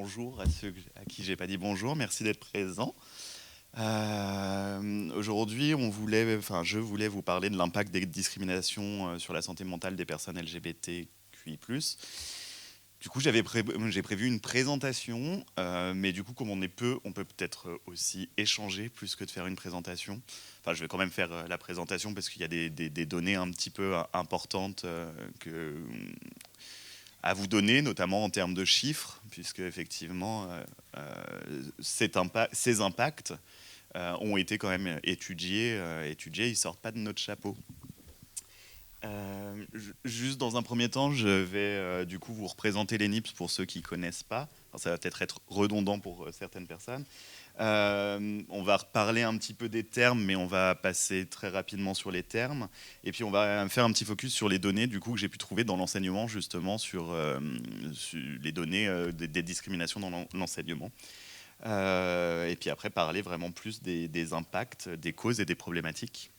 bonjour à ceux à qui j'ai pas dit bonjour. Merci d'être présents. Aujourd'hui, je voulais vous parler de l'impact des discriminations sur la santé mentale des personnes LGBTQI+. Du coup, j'ai prévu une présentation, mais du coup, comme on est peu, on peut peut-être aussi échanger plus que de faire une présentation. Enfin, je vais quand même faire la présentation parce qu'il y a des données un petit peu importantes à vous donner, notamment en termes de chiffres, puisque effectivement, ces impacts ont été quand même étudiés, ils sortent pas de notre chapeau. Juste dans un premier temps, je vais du coup vous représenter les NIPS pour ceux qui ne connaissent pas. Alors, ça va peut-être être redondant pour certaines personnes. On va reparler un petit peu des termes, mais on va passer très rapidement sur les termes. Et puis on va faire un petit focus sur les données du coup, que j'ai pu trouver dans l'enseignement, justement, sur les données des discriminations dans l'enseignement. Et puis après, parler vraiment plus des impacts, des causes et des problématiques.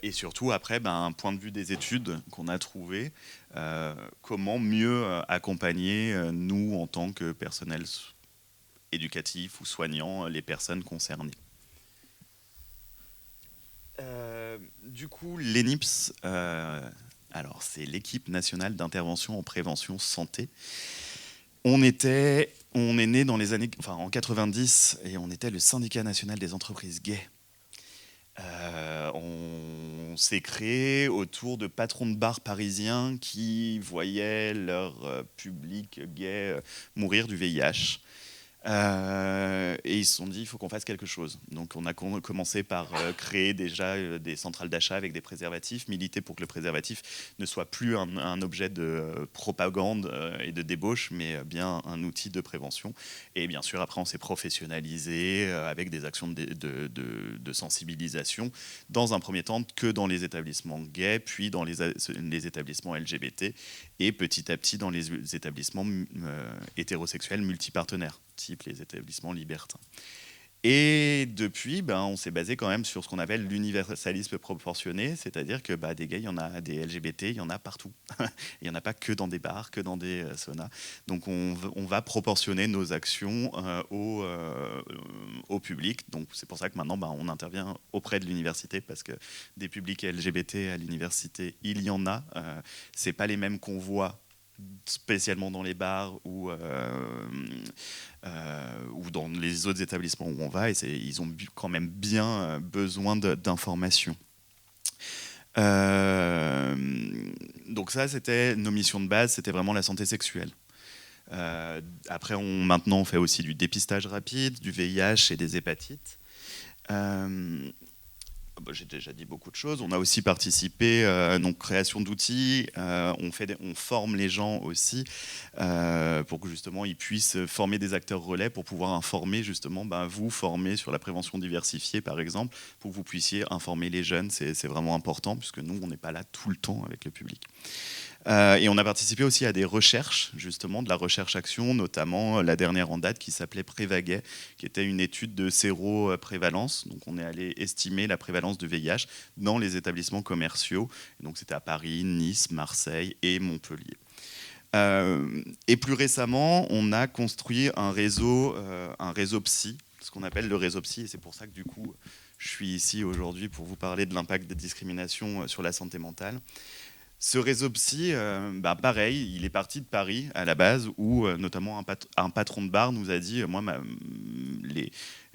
Et surtout, après, un point de vue des études qu'on a trouvées, comment mieux accompagner, nous, en tant que personnel éducatif ou soignant, les personnes concernées. Du coup, l'ENIPS, alors c'est l'équipe nationale d'intervention en prévention santé. On est né dans les années, en 90, et on était le syndicat national des entreprises gays. On s'est créé autour de patrons de bars parisiens qui voyaient leur public gay mourir du VIH. Et ils se sont dit, il faut qu'on fasse quelque chose. Donc on a commencé par créer déjà des centrales d'achat avec des préservatifs, militer pour que le préservatif ne soit plus un objet de propagande et de débauche, mais bien un outil de prévention. Et bien sûr, après, on s'est professionnalisé avec des actions de sensibilisation, dans un premier temps que dans les établissements gays, puis dans les établissements LGBT, et petit à petit dans les établissements hétérosexuels multipartenaires, type les établissements libertins. Et depuis, on s'est basé quand même sur ce qu'on appelle l'universalisme proportionné, c'est-à-dire que des gays, il y en a, des LGBT, il y en a partout. Il n'y en a pas que dans des bars, que dans des saunas. Donc on va proportionner nos actions au public. Donc c'est pour ça que maintenant, on intervient auprès de l'université, parce que des publics LGBT à l'université, il y en a. C'est pas les mêmes qu'on voit spécialement dans les bars ou dans les autres établissements où on va, et ils ont quand même bien besoin d'informations. Donc ça, c'était nos missions de base, c'était vraiment la santé sexuelle. Après, maintenant, on fait aussi du dépistage rapide, du VIH et des hépatites. J'ai déjà dit beaucoup de choses. On a aussi participé donc création d'outils. On forme les gens aussi pour que justement ils puissent former des acteurs relais pour pouvoir informer justement vous former sur la prévention diversifiée par exemple, pour que vous puissiez informer les jeunes. C'est vraiment important puisque nous on n'est pas là tout le temps avec le public. Et on a participé aussi à des recherches, justement, de la recherche-action, notamment la dernière en date qui s'appelait Prévaguet, qui était une étude de séro-prévalence. Donc on est allé estimer la prévalence de VIH dans les établissements commerciaux. Et donc c'était à Paris, Nice, Marseille et Montpellier. Et plus récemment, on a construit un réseau psy, ce qu'on appelle le réseau psy, et c'est pour ça que du coup, je suis ici aujourd'hui pour vous parler de l'impact des discriminations sur la santé mentale. Ce réseau psy, pareil, il est parti de Paris à la base, où notamment un patron de bar nous a dit moi,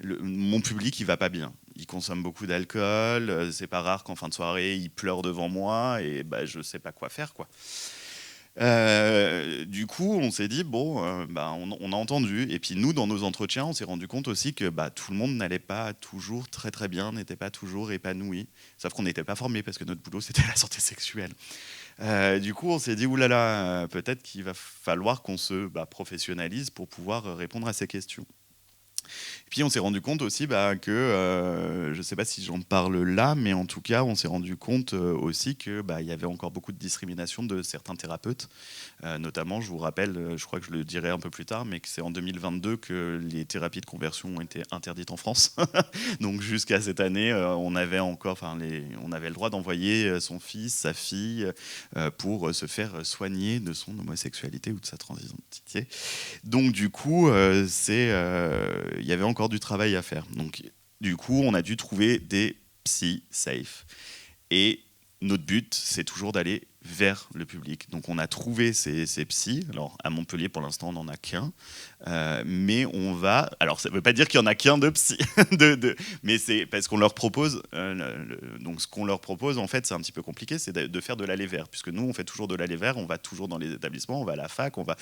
mon public, il va pas bien. Il consomme beaucoup d'alcool, c'est pas rare qu'en fin de soirée, il pleure devant moi, et je sais pas quoi faire, quoi. Du coup, on s'est dit, on a entendu. Et puis nous, dans nos entretiens, on s'est rendu compte aussi que tout le monde n'allait pas toujours très très bien, n'était pas toujours épanoui. Sauf qu'on n'était pas formés parce que notre boulot, c'était la santé sexuelle. Du coup, on s'est dit, oulala, peut-être qu'il va falloir qu'on se professionnalise pour pouvoir répondre à ces questions. Puis on s'est rendu compte aussi que, je ne sais pas si j'en parle là, mais en tout cas, on s'est rendu compte aussi que il y avait encore beaucoup de discrimination de certains thérapeutes. Notamment, je vous rappelle, je crois que je le dirai un peu plus tard, mais que c'est en 2022 que les thérapies de conversion ont été interdites en France. Donc jusqu'à cette année, on avait encore, on avait le droit d'envoyer son fils, sa fille, pour se faire soigner de son homosexualité ou de sa transidentité. Donc du coup, il y avait encore du travail à faire. Donc du coup, on a dû trouver des psy safe. Et notre but, c'est toujours d'aller vers le public. Donc on a trouvé ces psys. Alors à Montpellier, pour l'instant, on n'en a qu'un. Mais on va... Alors ça ne veut pas dire qu'il n'y en a qu'un de psy. Mais c'est parce qu'on leur propose... donc ce qu'on leur propose, en fait, c'est un petit peu compliqué, c'est de faire de l'aller vers. Puisque nous, on fait toujours de l'aller vers, on va toujours dans les établissements, on va à la fac, on va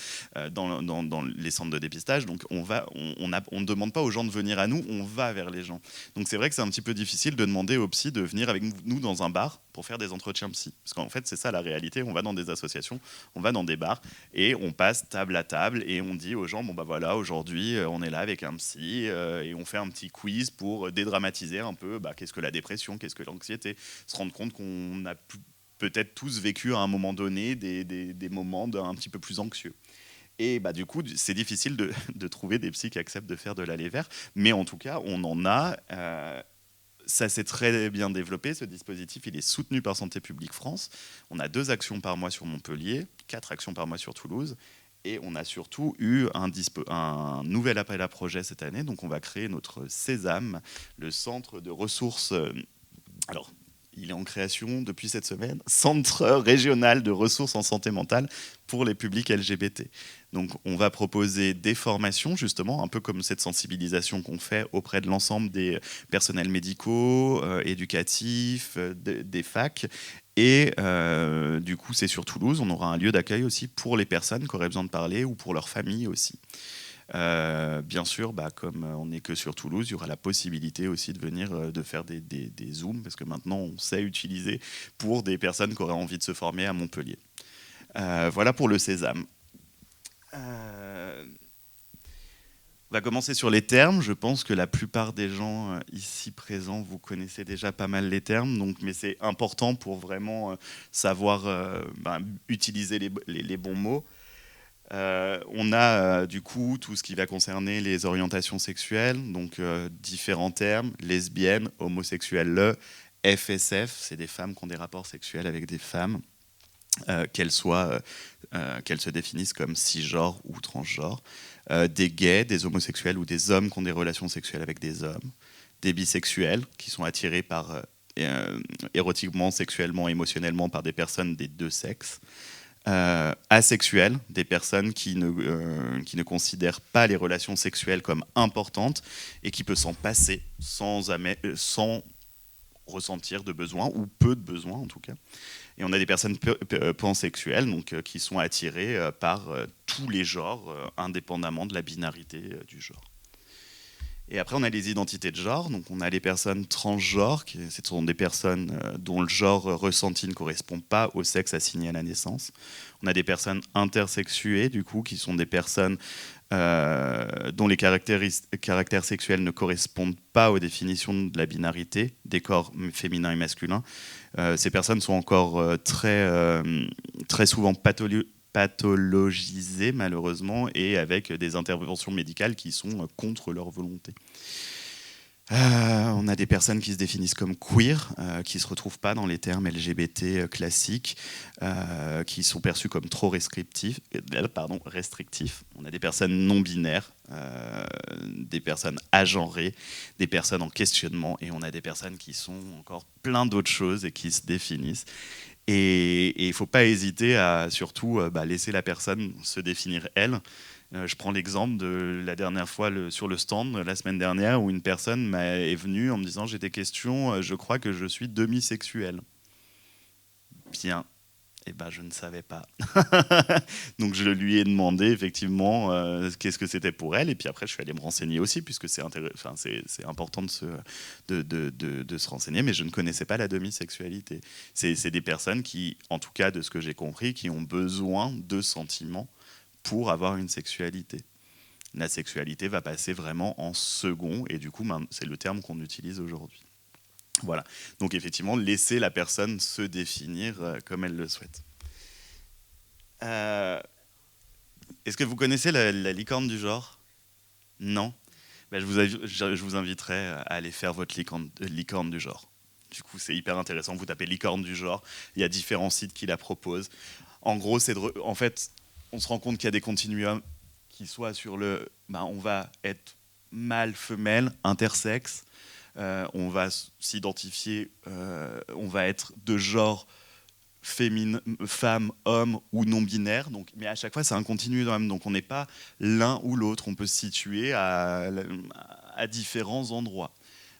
dans les centres de dépistage. Donc on ne demande pas aux gens de venir à nous, on va vers les gens. Donc c'est vrai que c'est un petit peu difficile de demander aux psys de venir avec nous dans un bar pour faire des entretiens psy. Parce qu'en fait, c'est ça la réalité. On va dans des associations, on va dans des bars et on passe table à table et on dit aux gens, voilà, aujourd'hui, on est là avec un psy et on fait un petit quiz pour dédramatiser un peu qu'est-ce que la dépression, qu'est-ce que l'anxiété, se rendre compte qu'on a peut-être tous vécu à un moment donné des moments un petit peu plus anxieux. Et du coup, c'est difficile de trouver des psys qui acceptent de faire de l'aller vers, mais en tout cas, on en a. Ça s'est très bien développé, ce dispositif, il est soutenu par Santé publique France. On a 2 actions par mois sur Montpellier, 4 actions par mois sur Toulouse, et on a surtout eu un nouvel appel à projet cette année, donc on va créer notre Sésame, le centre de ressources... alors, il est en création depuis cette semaine, centre régional de ressources en santé mentale pour les publics LGBT. Donc on va proposer des formations, justement, un peu comme cette sensibilisation qu'on fait auprès de l'ensemble des personnels médicaux, éducatifs, des facs. Et du coup, c'est sur Toulouse. On aura un lieu d'accueil aussi pour les personnes qui auraient besoin de parler ou pour leur famille aussi. Bien sûr, comme on n'est que sur Toulouse, il y aura la possibilité aussi de venir de faire des Zooms, parce que maintenant on sait utiliser pour des personnes qui auraient envie de se former à Montpellier. Voilà pour le Sésame. On va commencer sur les termes. Je pense que la plupart des gens ici présents, vous connaissez déjà pas mal les termes, mais c'est important pour vraiment savoir utiliser les bons mots. On a du coup tout ce qui va concerner les orientations sexuelles, donc différents termes, lesbiennes, homosexuelles, FSF, c'est des femmes qui ont des rapports sexuels avec des femmes, qu'elles se définissent comme cisgenres ou transgenres, des gays, des homosexuels ou des hommes qui ont des relations sexuelles avec des hommes, des bisexuels qui sont attirés par érotiquement, sexuellement, émotionnellement par des personnes des 2 sexes, asexuels, des personnes qui ne considèrent pas les relations sexuelles comme importantes et qui peuvent s'en passer sans ressentir de besoin, ou peu de besoin en tout cas. Et on a des personnes pansexuelles, donc qui sont attirées par tous les genres, indépendamment de la binarité du genre. Et après, on a les identités de genre. Donc, on a les personnes transgenres, ce sont des personnes dont le genre ressenti ne correspond pas au sexe assigné à la naissance. On a des personnes intersexuées, du coup, qui sont des personnes dont les caractères sexuels ne correspondent pas aux définitions de la binarité des corps féminins et masculins. Ces personnes sont encore très souvent pathologisées, malheureusement, et avec des interventions médicales qui sont contre leur volonté. On a des personnes qui se définissent comme queer, qui ne se retrouvent pas dans les termes LGBT classiques, qui sont perçus comme trop restrictifs. On a des personnes non-binaires, des personnes agenrées, des personnes en questionnement, et on a des personnes qui sont encore plein d'autres choses et qui se définissent. Et il ne faut pas hésiter à surtout laisser la personne se définir elle. Je prends l'exemple de la dernière fois sur le stand, la semaine dernière, où une personne est venue en me disant « j'ai des questions, je crois que je suis demisexuel ». Bien, je ne savais pas. Donc je lui ai demandé effectivement qu'est-ce que c'était pour elle, et puis après je suis allé me renseigner aussi, puisque c'est important de se renseigner, mais je ne connaissais pas la demisexualité. C'est des personnes qui, en tout cas de ce que j'ai compris, qui ont besoin de sentiments pour avoir une sexualité. La sexualité va passer vraiment en second, et du coup, c'est le terme qu'on utilise aujourd'hui. Voilà. Donc effectivement, laisser la personne se définir comme elle le souhaite. Est-ce que vous connaissez la licorne du genre? Non? Ben, je vous inviterai à aller faire votre licorne du genre. Du coup, c'est hyper intéressant. Vous tapez licorne du genre. Il y a différents sites qui la proposent. En gros, en fait, on se rend compte qu'il y a des continuums qui soient sur le... Ben, on va être mâle, femelle, intersexe. On va s'identifier, on va être de genre féminin, femme, homme ou non-binaire. Donc, mais à chaque fois, c'est un continuum. Donc, on n'est pas l'un ou l'autre. On peut se situer à différents endroits.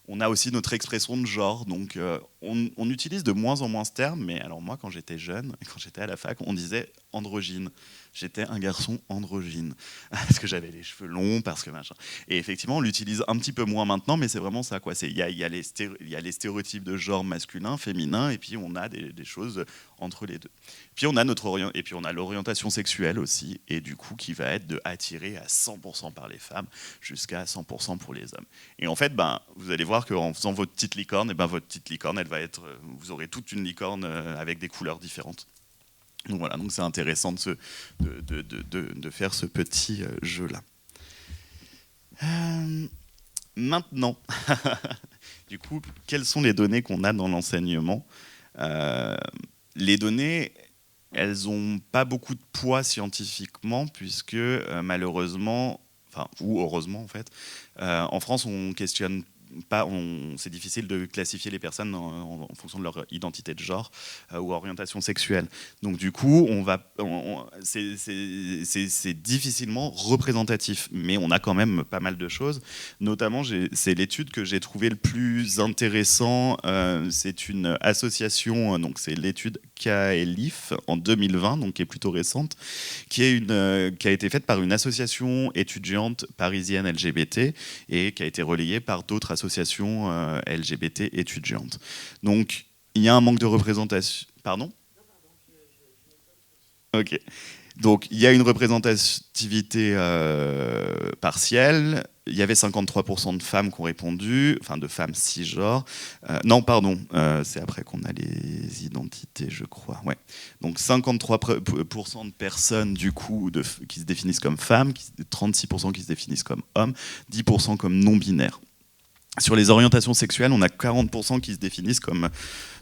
On a aussi notre expression de genre, donc on utilise de moins en moins ce terme, mais alors moi quand j'étais jeune, quand j'étais à la fac, on disait androgyne. J'étais un garçon androgyne, parce que j'avais les cheveux longs, parce que machin. Et effectivement, on l'utilise un petit peu moins maintenant, mais c'est vraiment ça, quoi. Il y a les stéréotypes de genre masculin, féminin, et puis on a des choses entre les deux. Puis on a et puis on a l'orientation sexuelle aussi, et du coup qui va être de attirer à 100% par les femmes jusqu'à 100% pour les hommes. Et en fait, ben, vous allez voir qu'en faisant votre petite licorne, et ben, votre petite licorne, elle va être, vous aurez toute une licorne avec des couleurs différentes. Donc voilà, donc c'est intéressant de faire ce petit jeu-là. Maintenant, du coup, quelles sont les données qu'on a dans l'enseignement? Les données, elles n'ont pas beaucoup de poids scientifiquement, puisque malheureusement, enfin, ou heureusement en fait, en France, on questionne pas, c'est difficile de classifier les personnes en fonction de leur identité de genre ou orientation sexuelle. Donc du coup, c'est difficilement représentatif, mais on a quand même pas mal de choses. Notamment, c'est l'étude que j'ai trouvée le plus intéressant. C'est une association, donc c'est l'étude KLIF en 2020, donc qui est plutôt récente, qui a été faite par une association étudiante parisienne LGBT et qui a été relayée par d'autres associations LGBT étudiantes. Donc, il y a un manque de représentation. Pardon ? Ok. Donc, il y a une représentativité partielle. Il y avait 53% de femmes qui ont répondu, enfin de femmes cisgenres. Non, pardon, c'est après qu'on a les identités, je crois. Ouais. Donc 53% de personnes du coup qui se définissent comme femmes, 36% qui se définissent comme hommes, 10% comme non-binaires. Sur les orientations sexuelles, on a 40% qui se définissent comme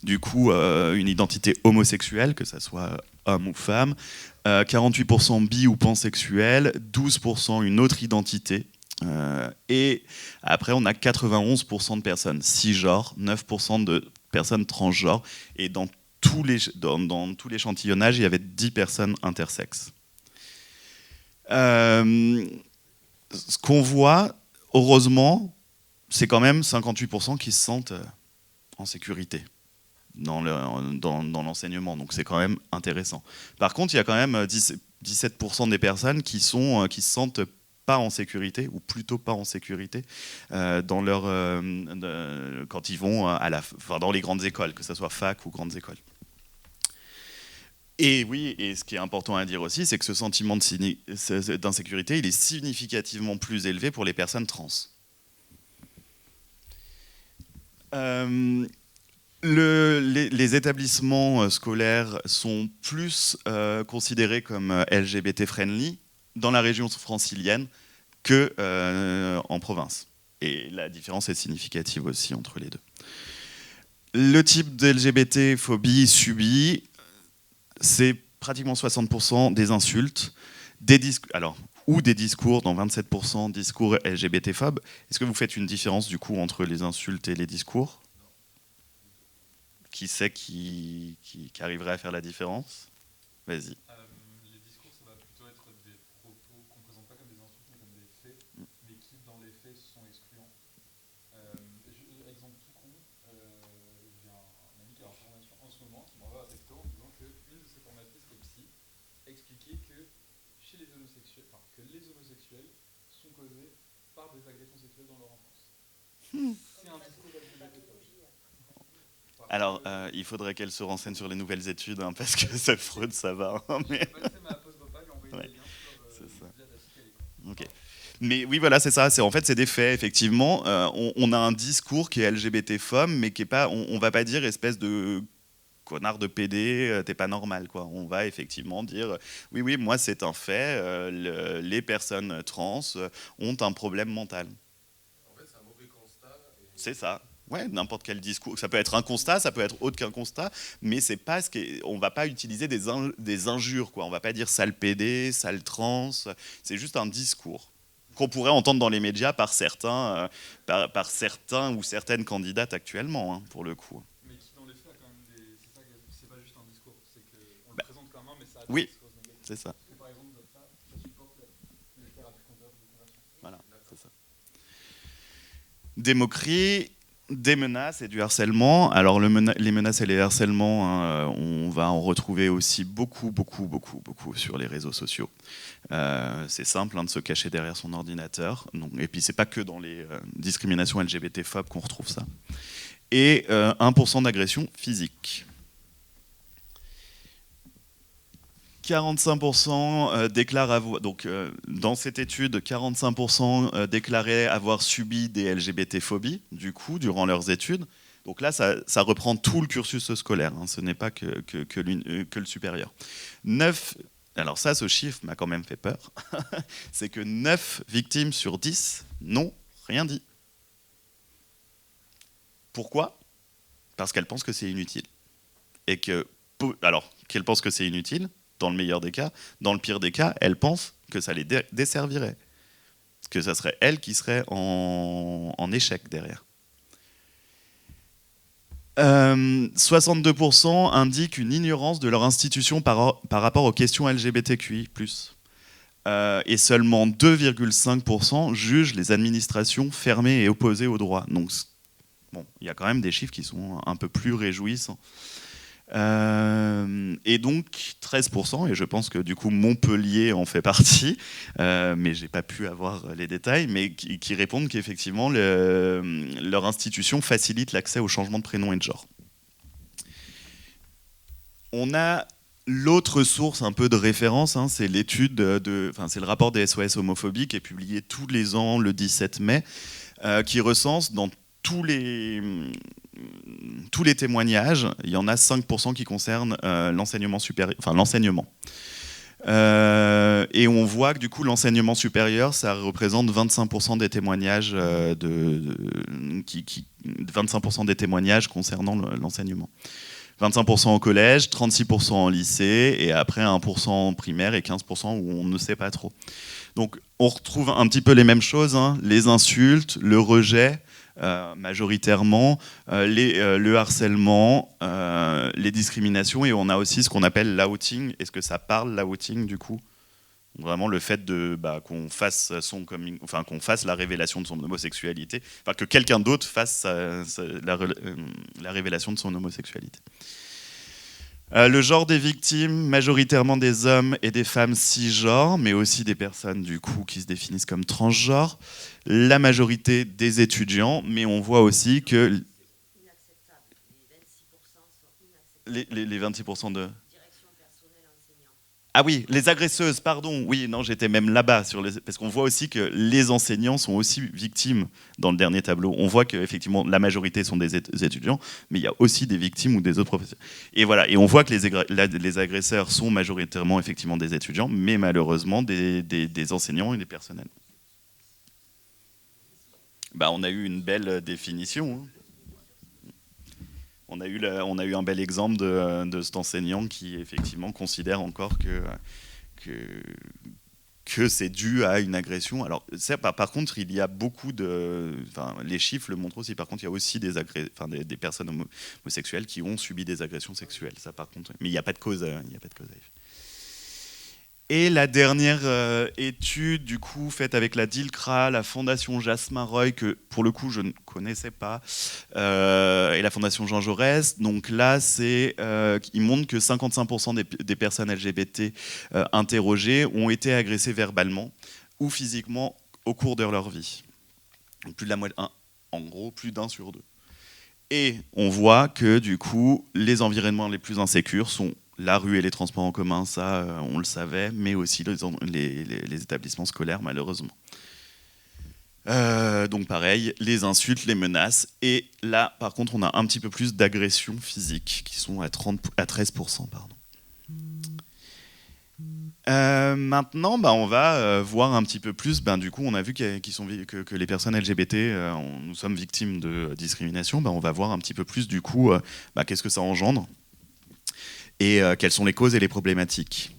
du coup une identité homosexuelle, que ce soit homme ou femme, 48% bi ou pansexuel, 12% une autre identité, et après on a 91% de personnes cisgenres, 9% de personnes transgenres, et dans tout l'échantillonnage, il y avait 10 personnes intersexes. Ce qu'on voit, heureusement, c'est quand même 58% qui se sentent en sécurité dans l'enseignement, donc c'est quand même intéressant. Par contre, il y a quand même 17% des personnes qui se sentent pas en sécurité, ou plutôt pas en sécurité, quand ils vont dans les grandes écoles, que ce soit fac ou grandes écoles. Et oui, et ce qui est important à dire aussi, c'est que ce sentiment d'insécurité, il est significativement plus élevé pour les personnes trans. Les établissements scolaires sont plus considérés comme LGBT-friendly dans la région francilienne qu'en province. Et la différence est significative aussi entre les deux. Le type d'LGBT-phobie subie, c'est pratiquement 60% des insultes, des discours, dans 27% discours LGBT-phobes. Est-ce que vous faites une différence du coup entre les insultes et les discours ? Qui c'est qui arriverait à faire la différence? Vas-y. Les discours, ça va plutôt être des propos qu'on ne présente pas comme des insultes, mais comme des faits, mais qui, dans les faits, sont excluants. Exemple tout con, j'ai un ami qui est en formation en ce moment, qui m'envoie un texto en disant qu'une de ses formatrices qui est psy expliquait que les homosexuels sont causés par des agressions sexuelles dans leur enfance. C'est un discours LGBT. Alors, il faudrait qu'elle se renseigne sur les nouvelles études, hein, parce que cette fraude, ça va. Hein, mais... Je vais pas laisser ma pause repas, lui envoyer des liens sur via la site. Ok. Mais oui, voilà, c'est ça. En fait, c'est des faits, effectivement. On a un discours qui est LGBT-phobe, mais qui est pas. On va pas dire espèce de connard de PD, t'es pas normal, quoi. On va effectivement dire, oui, oui, moi c'est un fait, les personnes trans ont un problème mental. En fait, c'est un mauvais constat. C'est ça. Ouais, n'importe quel discours. Ça peut être un constat, ça peut être autre qu'un constat, mais c'est pas on va pas utiliser des injures, quoi. On va pas dire sale PD, sale trans. C'est juste un discours qu'on pourrait entendre dans les médias par certains, par certains ou certaines candidates actuellement, hein, pour le coup. Mais qui, dans les faits, a quand même des. C'est ça, c'est pas juste un discours, c'est qu'on le présente comme un, mais ça a des Oui, conséquences négatives. c'est ça. Parce que par exemple, ça supporte les thérapies de conversion. Voilà, c'est ça. Des moqueries, des menaces et du harcèlement. Alors les menaces et les harcèlements, hein, on va en retrouver aussi beaucoup sur les réseaux sociaux. C'est simple, hein, de se cacher derrière son ordinateur. Donc, et puis c'est pas que dans les discriminations LGBT-phobes qu'on retrouve ça. Et 1% d'agression physique. 45% déclarent avoir, donc dans cette étude, 45% déclaraient avoir subi des LGBT-phobies, du coup, durant leurs études. Donc là, ça reprend tout le cursus scolaire, hein, ce n'est pas que le supérieur. 9, alors ça, ce chiffre m'a quand même fait peur, c'est que 9 victimes sur 10 n'ont rien dit. Pourquoi ? Parce qu'elles pensent que c'est inutile. Et que, alors, qu'elles pensent que c'est inutile, dans le meilleur des cas. Dans le pire des cas, elles pensent que ça les desservirait. Que ça serait elles qui seraient en échec derrière. 62% indiquent une ignorance de leur institution par rapport aux questions LGBTQI+. Et seulement 2,5% jugent les administrations fermées et opposées au droit. Donc, bon, il y a quand même des chiffres qui sont un peu plus réjouissants. Et donc 13%, et je pense que du coup Montpellier en fait partie, mais j'ai pas pu avoir les détails, mais qui répondent qu'effectivement leur institution facilite l'accès au changement de prénom et de genre. On a l'autre source un peu de référence, hein, c'est l'étude c'est le rapport des SOS homophobie qui est publié tous les ans le 17 mai, qui recense dans tous les témoignages, il y en a 5% qui concernent l'enseignement supérieur, enfin l'enseignement. Et on voit que du coup l'enseignement supérieur, ça représente 25% des témoignages 25% des témoignages concernant l'enseignement. 25% au collège, 36% en lycée, et après 1% en primaire et 15% où on ne sait pas trop. Donc on retrouve un petit peu les mêmes choses, hein, les insultes, le rejet, majoritairement, le harcèlement, les discriminations, et on a aussi ce qu'on appelle l'outing. Est-ce que ça parle, l'outing, du coup ? Vraiment le fait qu'on fasse qu'on fasse la révélation de son homosexualité, enfin que quelqu'un d'autre fasse la révélation de son homosexualité. Le genre des victimes, majoritairement des hommes et des femmes cisgenres, mais aussi des personnes du coup qui se définissent comme transgenres. La majorité des étudiants, mais on voit aussi que les 26% de... Ah oui, les agresseuses, pardon. Oui, non, j'étais même là-bas parce qu'on voit aussi que les enseignants sont aussi victimes dans le dernier tableau. On voit qu'effectivement la majorité sont des étudiants, mais il y a aussi des victimes ou des autres professeurs. Et voilà, et on voit que les agresseurs sont majoritairement effectivement des étudiants, mais malheureusement des enseignants et des personnels. On a eu une belle définition. Hein. On a eu un bel exemple de cet enseignant qui effectivement considère encore que c'est dû à une agression. Alors ça, par contre, il y a beaucoup les chiffres le montrent aussi. Par contre, il y a aussi des personnes homosexuelles qui ont subi des agressions sexuelles. Ça, par contre, mais il n'y a pas de cause. Il n'y a pas de cause à effet. Et la dernière étude, du coup, faite avec la DILCRA, la Fondation Jasmin Roy, que pour le coup je ne connaissais pas, et la Fondation Jean Jaurès. Donc là, ils montrent que 55% des personnes LGBT interrogées ont été agressées verbalement ou physiquement au cours de leur vie. Donc plus de la moitié, en gros, plus d'1 sur 2. Et on voit que du coup, les environnements les plus insécures sont la rue et les transports en commun, ça on le savait, mais aussi les établissements scolaires, malheureusement. Donc pareil, les insultes, les menaces. Et là, par contre, on a un petit peu plus d'agressions physiques qui sont à 13%. Pardon. Maintenant, on va voir un petit peu plus. Du coup, on a vu que les personnes LGBT, nous sommes victimes de discrimination. On va voir un petit peu plus du coup qu'est-ce que ça engendre et quelles sont les causes et les problématiques.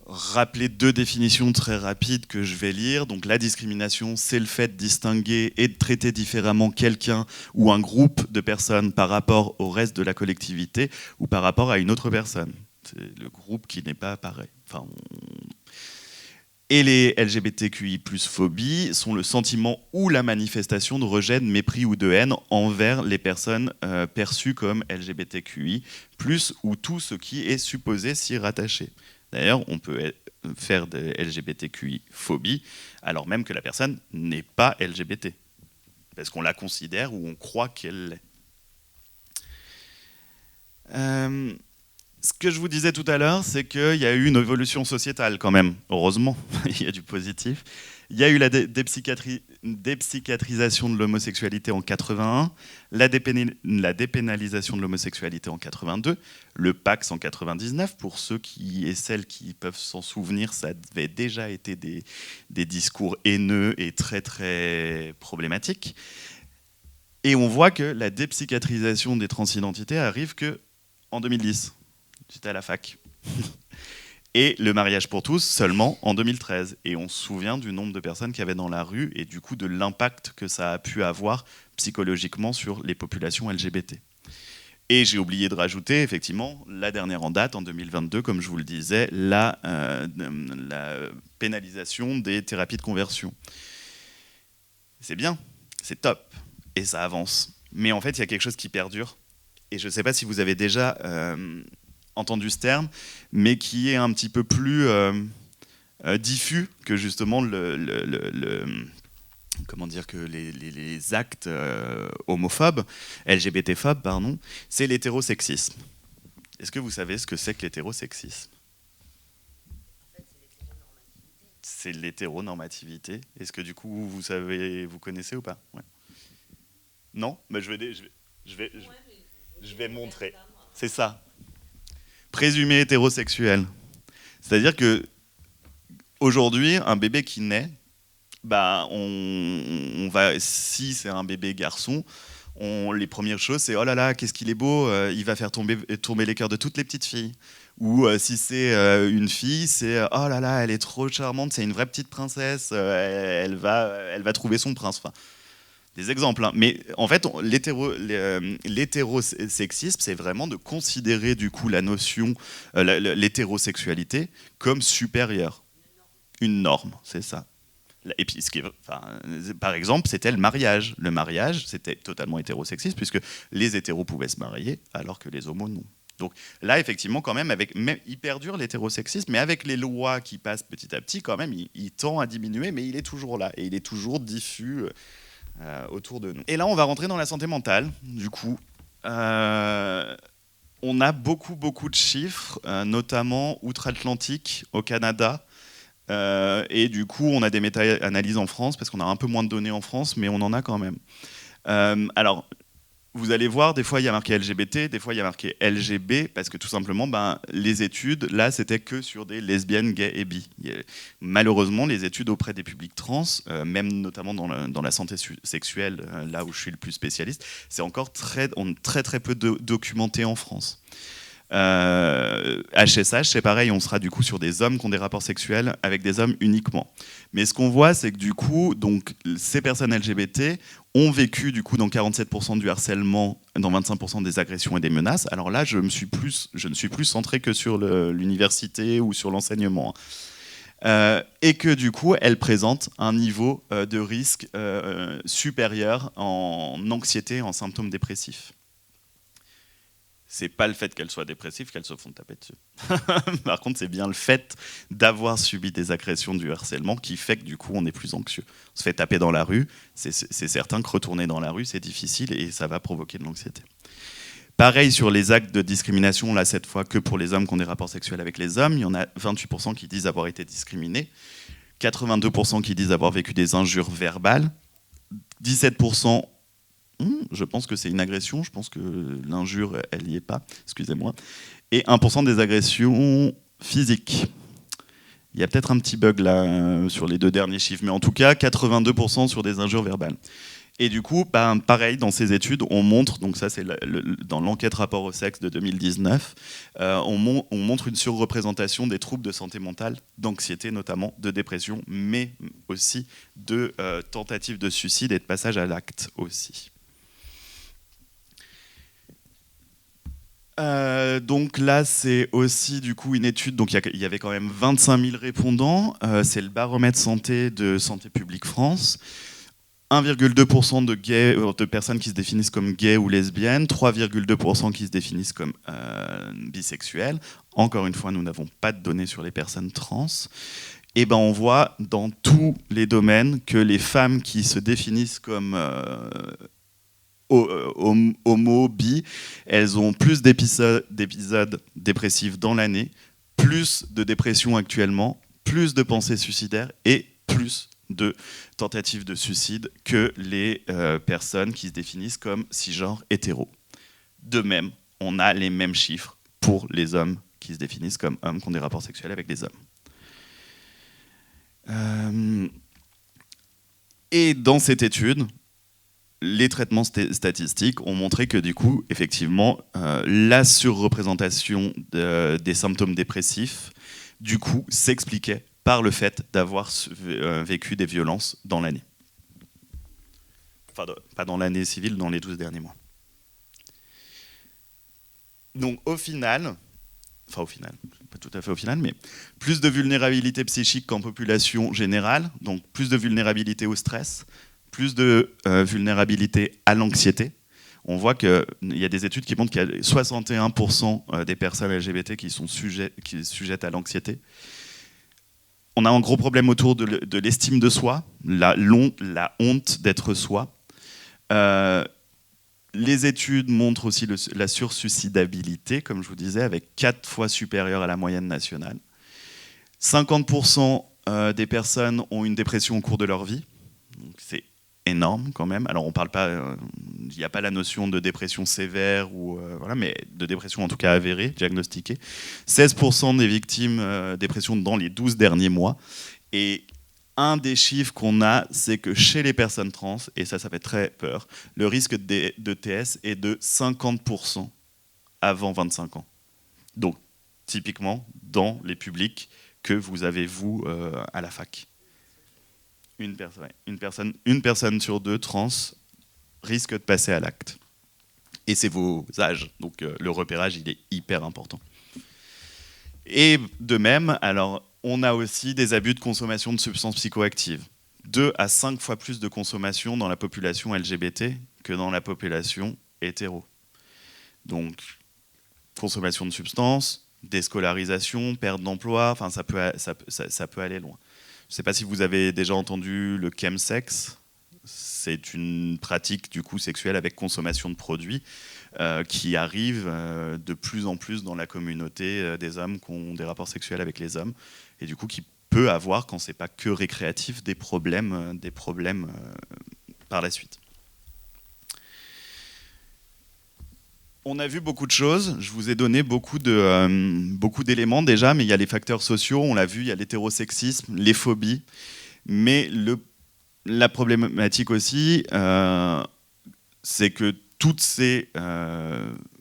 Rappeler 2 définitions très rapides que je vais lire. Donc la discrimination, c'est le fait de distinguer et de traiter différemment quelqu'un ou un groupe de personnes par rapport au reste de la collectivité ou par rapport à une autre personne. C'est le groupe qui n'est pas pareil. Et les LGBTQI+ phobies sont le sentiment ou la manifestation de rejet, de mépris ou de haine envers les personnes perçues comme LGBTQI+, ou tout ce qui est supposé s'y rattacher. D'ailleurs, on peut faire des LGBTQI phobies alors même que la personne n'est pas LGBT, parce qu'on la considère ou on croit qu'elle l'est. Ce que je vous disais tout à l'heure, c'est qu'il y a eu une évolution sociétale quand même, heureusement, il y a du positif. Il y a eu la dépsychiatrisation de l'homosexualité en 81, la dépénalisation de l'homosexualité en 82, le Pax en 99, pour ceux et celles qui peuvent s'en souvenir, ça avait déjà été des discours haineux et très très problématiques. Et on voit que la dépsychiatrisation des transidentités arrive qu'en 2010. J'étais à la fac. Et le mariage pour tous seulement en 2013. Et on se souvient du nombre de personnes qu'il y avait dans la rue et du coup de l'impact que ça a pu avoir psychologiquement sur les populations LGBT. Et j'ai oublié de rajouter, effectivement, la dernière en date, en 2022, comme je vous le disais, la pénalisation des thérapies de conversion. C'est bien, c'est top, et ça avance. Mais en fait, il y a quelque chose qui perdure. Et je ne sais pas si vous avez déjà entendu ce terme, mais qui est un petit peu plus diffus que justement comment dire, que les actes homophobes, LGBT-phobes, pardon, c'est l'hétérosexisme. Est-ce que vous savez ce que c'est que l'hétérosexisme ? En fait, C'est l'hétéronormativité. Est-ce que du coup, vous connaissez ou pas ? Ouais. Non ? Mais je vais montrer. C'est ça. Présumé hétérosexuel. C'est-à-dire que aujourd'hui, un bébé qui naît, on va, si c'est un bébé garçon, les premières choses, c'est oh là là, qu'est-ce qu'il est beau, il va faire tomber les cœurs de toutes les petites filles. Ou si c'est une fille, c'est oh là là, elle est trop charmante, c'est une vraie petite princesse, elle va trouver son prince. Enfin, des exemples, hein. Mais en fait, l'hétérosexisme, c'est vraiment de considérer du coup la notion, l'hétérosexualité, comme supérieure. Une norme, c'est ça. Et puis, par exemple, c'était le mariage. Le mariage, c'était totalement hétérosexiste, puisque les hétéros pouvaient se marier, alors que les homos, non. Donc là, effectivement, quand même, il perdure l'hétérosexisme, mais avec les lois qui passent petit à petit, quand même, il tend à diminuer, mais il est toujours là, et il est toujours diffus autour de nous. Et là, on va rentrer dans la santé mentale, du coup. On a beaucoup de chiffres, notamment outre-Atlantique, au Canada. Et du coup, on a des méta-analyses en France, parce qu'on a un peu moins de données en France, mais on en a quand même. Alors, vous allez voir, des fois il y a marqué LGBT, des fois il y a marqué LGB, parce que tout simplement, les études, là, c'était que sur des lesbiennes, gays et bi. Malheureusement, les études auprès des publics trans, même notamment dans la santé sexuelle, là où je suis le plus spécialiste, c'est encore très peu documenté en France. HSH, c'est pareil, on sera du coup sur des hommes qui ont des rapports sexuels avec des hommes uniquement. Mais ce qu'on voit, c'est que du coup, donc, ces personnes LGBT ont vécu du coup dans 47% du harcèlement, dans 25% des agressions et des menaces. Alors là, je ne suis plus centré que sur l'université ou sur l'enseignement. Et que du coup, elles présentent un niveau de risque supérieur en anxiété, en symptômes dépressifs. C'est pas le fait qu'elles soient dépressives qu'elles se font taper dessus. Par contre, c'est bien le fait d'avoir subi des agressions, du harcèlement, qui fait que du coup, on est plus anxieux. On se fait taper dans la rue, c'est certain que retourner dans la rue, c'est difficile et ça va provoquer de l'anxiété. Pareil sur les actes de discrimination, là, cette fois, que pour les hommes qui ont des rapports sexuels avec les hommes, il y en a 28% qui disent avoir été discriminés. 82% qui disent avoir vécu des injures verbales, 17%, je pense que c'est une agression, je pense que l'injure, elle n'y est pas, excusez-moi, et 1% des agressions physiques. Il y a peut-être un petit bug là sur les deux derniers chiffres, mais en tout cas, 82% sur des injures verbales. Et du coup, pareil, dans ces études, on montre, donc ça c'est dans l'enquête rapport au sexe de 2019, on montre une surreprésentation des troubles de santé mentale, d'anxiété notamment, de dépression, mais aussi de tentatives de suicide et de passage à l'acte aussi. Donc là, c'est aussi du coup une étude. Donc il y avait quand même 25 000 répondants. C'est le baromètre santé de Santé publique France. 1,2% de personnes qui se définissent comme gays ou lesbiennes, 3,2% qui se définissent comme bisexuels. Encore une fois, nous n'avons pas de données sur les personnes trans. Et on voit dans tous les domaines que les femmes qui se définissent comme homo, bi, elles ont plus d'épisodes dépressifs dans l'année, plus de dépression actuellement, plus de pensées suicidaires et plus de tentatives de suicide que les personnes qui se définissent comme cisgenres hétéros. De même, on a les mêmes chiffres pour les hommes qui se définissent comme hommes qui ont des rapports sexuels avec des hommes. Et dans cette étude, les traitements statistiques ont montré que du coup, effectivement, la surreprésentation des symptômes dépressifs, du coup, s'expliquait par le fait d'avoir vécu des violences dans l'année. Enfin, pas dans l'année civile, dans les 12 derniers mois. Donc au final, pas tout à fait au final, mais plus de vulnérabilité psychique qu'en population générale, donc plus de vulnérabilité au stress, plus de vulnérabilité à l'anxiété. On voit qu'il y a des études qui montrent qu'il y a 61% des personnes LGBT qui sont sujettes à l'anxiété. On a un gros problème autour de l'estime de soi, la honte d'être soi. Les études montrent aussi la sursuicidabilité, comme je vous disais, avec 4 fois supérieure à la moyenne nationale. 50% des personnes ont une dépression au cours de leur vie. C'est énorme quand même. Alors on parle pas, il n'y a pas la notion de dépression sévère ou voilà, mais de dépression en tout cas avérée, diagnostiquée. 16% des victimes dépression dans les 12 derniers mois. Et un des chiffres qu'on a, c'est que chez les personnes trans, et ça fait très peur, le risque de TS est de 50% avant 25 ans. Donc typiquement dans les publics que vous avez vous à la fac. Une personne sur 2 trans risque de passer à l'acte. Et c'est vos âges, donc le repérage il est hyper important. Et de même, alors on a aussi des abus de consommation de substances psychoactives. 2 à 5 fois plus de consommation dans la population LGBT que dans la population hétéro. Donc consommation de substances, déscolarisation, perte d'emploi, enfin ça peut aller loin. Je ne sais pas si vous avez déjà entendu le chemsex. C'est une pratique du coup sexuelle avec consommation de produits qui arrive de plus en plus dans la communauté des hommes qui ont des rapports sexuels avec les hommes et du coup qui peut avoir, quand c'est pas que récréatif, des problèmes par la suite. On a vu beaucoup de choses, je vous ai donné beaucoup d'éléments déjà, mais il y a les facteurs sociaux, on l'a vu, il y a l'hétérosexisme, les phobies, mais la problématique aussi, c'est que toutes ces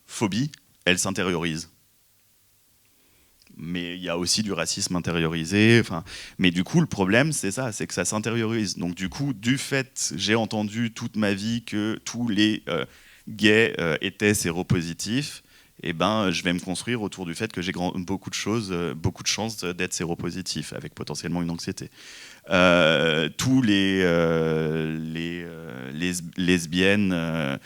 phobies, elles s'intériorisent. Mais il y a aussi du racisme intériorisé, mais du coup le problème c'est ça, c'est que ça s'intériorise. Donc du coup, du fait, j'ai entendu toute ma vie que tous les gays étaient séropositifs, et je vais me construire autour du fait que j'ai beaucoup de chances d'être séropositif, avec potentiellement une anxiété. Tous les lesbiennes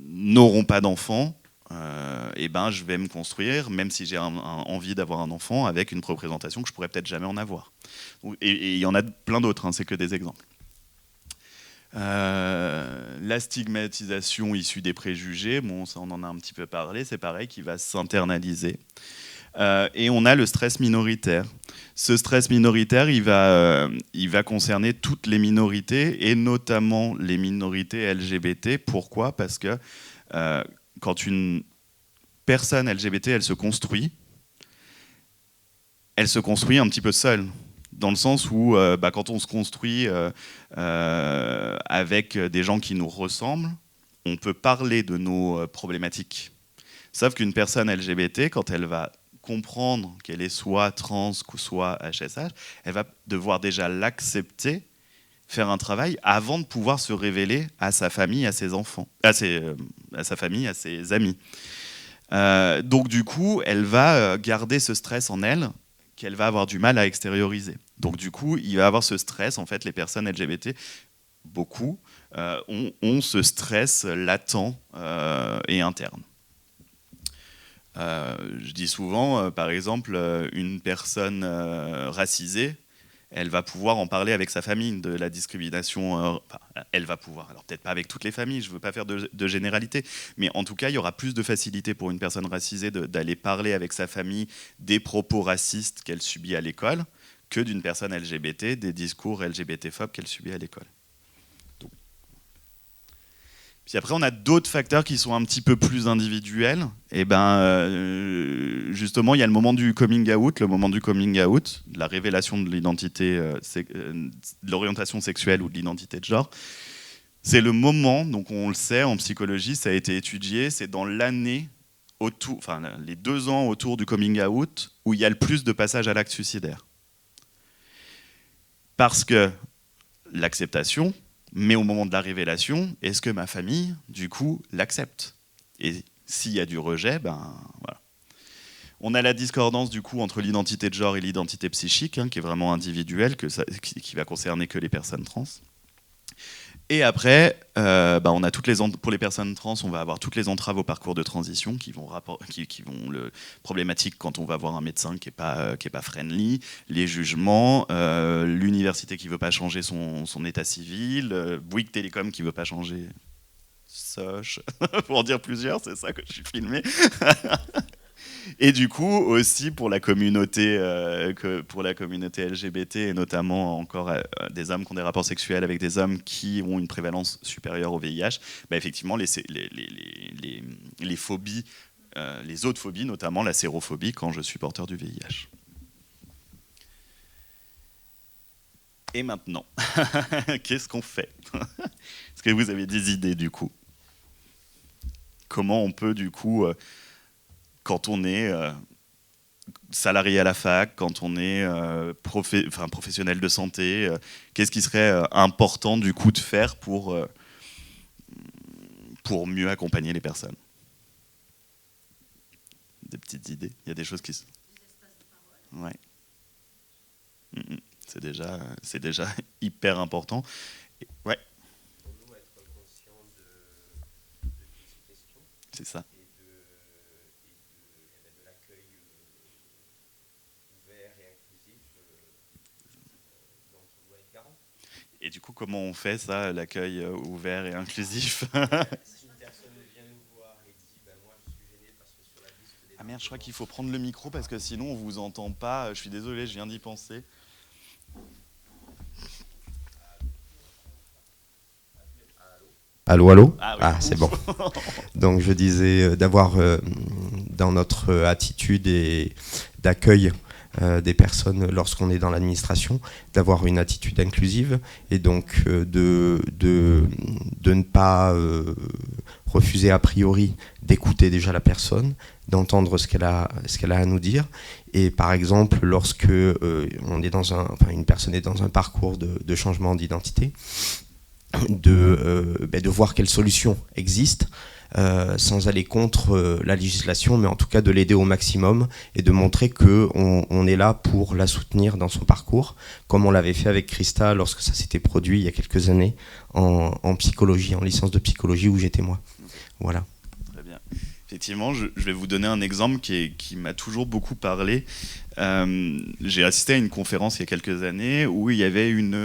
n'auront pas d'enfants, je vais me construire, même si j'ai envie d'avoir un enfant, avec une représentation que je pourrais peut-être jamais en avoir. Et il y en a plein d'autres, c'est que des exemples. La stigmatisation issue des préjugés, bon, ça on en a un petit peu parlé, c'est pareil, qui va s'internaliser. Et on a le stress minoritaire. Ce stress minoritaire, il va concerner toutes les minorités et notamment les minorités LGBT. Pourquoi ? Parce que quand une personne LGBT, elle se construit un petit peu seule. Dans le sens où quand on se construit avec des gens qui nous ressemblent, on peut parler de nos problématiques. Sauf qu'une personne LGBT, quand elle va comprendre qu'elle est soit trans, soit HSH, elle va devoir déjà l'accepter, faire un travail avant de pouvoir se révéler à sa famille, à ses enfants, à sa famille, à ses amis. Donc du coup, elle va garder ce stress en elle qu'elle va avoir du mal à extérioriser. Donc du coup, il va avoir ce stress, en fait, les personnes LGBT, beaucoup, ont ce stress latent et interne. Je dis souvent, par exemple, une personne racisée, elle va pouvoir en parler avec sa famille de la discrimination. Elle va pouvoir, alors peut-être pas avec toutes les familles, je ne veux pas faire de généralité, mais en tout cas, il y aura plus de facilité pour une personne racisée d'aller parler avec sa famille des propos racistes qu'elle subit à l'école que d'une personne LGBT, des discours LGBT-phobes qu'elle subit à l'école. Puis après, on a d'autres facteurs qui sont un petit peu plus individuels. Et justement, il y a le moment du coming out, de la révélation de l'identité, de l'orientation sexuelle ou de l'identité de genre. C'est le moment, donc on le sait, en psychologie, ça a été étudié, c'est dans l'année, les 2 ans autour du coming out, où il y a le plus de passages à l'acte suicidaire. Parce que l'acceptation, mais au moment de la révélation, est-ce que ma famille, du coup, l'accepte ? Et s'il y a du rejet, voilà. On a la discordance, du coup, entre l'identité de genre et l'identité psychique, qui est vraiment individuelle, qui va concerner que les personnes trans. Et après, on a pour les personnes trans, on va avoir toutes les entraves au parcours de transition qui vont problématique quand on va voir un médecin qui est pas friendly, les jugements, l'université qui veut pas changer son état civil, Bouygues Télécom qui veut pas changer Soch, pour en dire plusieurs, c'est ça que je suis filmé. Et du coup, aussi pour la communauté LGBT, et notamment encore des hommes qui ont des rapports sexuels avec des hommes qui ont une prévalence supérieure au VIH, effectivement, les phobies, les autres phobies, notamment la sérophobie, quand je suis porteur du VIH. Et maintenant, qu'est-ce qu'on fait ? Est-ce que vous avez des idées, du coup ? Comment on peut, du coup... quand on est salarié à la fac, quand on est professionnel de santé, qu'est-ce qui serait important du coup de faire pour mieux accompagner les personnes ? Des petites idées ? Il y a des choses qui... Des espaces de parole. Ouais. C'est déjà hyper important. Ouais. Pour nous, être conscient de toutes ces questions. C'est ça. De l'accueil ouvert et inclusif dont on doit être garant. Et du coup, comment on fait ça, l'accueil ouvert et inclusif ? Si une personne vient nous voir et dit moi je suis gêné parce que sur la liste des... Ah merde, je crois qu'il faut prendre le micro parce que sinon on vous entend pas. Je suis désolé, je viens d'y penser. Allô ? Ah, oui. C'est bon. Donc je disais d'avoir dans notre attitude et d'accueil des personnes lorsqu'on est dans l'administration, d'avoir une attitude inclusive et donc de ne pas refuser a priori d'écouter déjà la personne, d'entendre ce qu'elle a à nous dire. Et par exemple, lorsque une personne est dans un parcours de changement d'identité, de voir quelles solutions existent, sans aller contre la législation, mais en tout cas de l'aider au maximum et de montrer qu'on est là pour la soutenir dans son parcours, comme on l'avait fait avec Christa lorsque ça s'était produit il y a quelques années en psychologie, en licence de psychologie où j'étais moi. Voilà. Très bien. Effectivement, je vais vous donner un exemple qui m'a toujours beaucoup parlé. J'ai assisté à une conférence il y a quelques années où il y avait une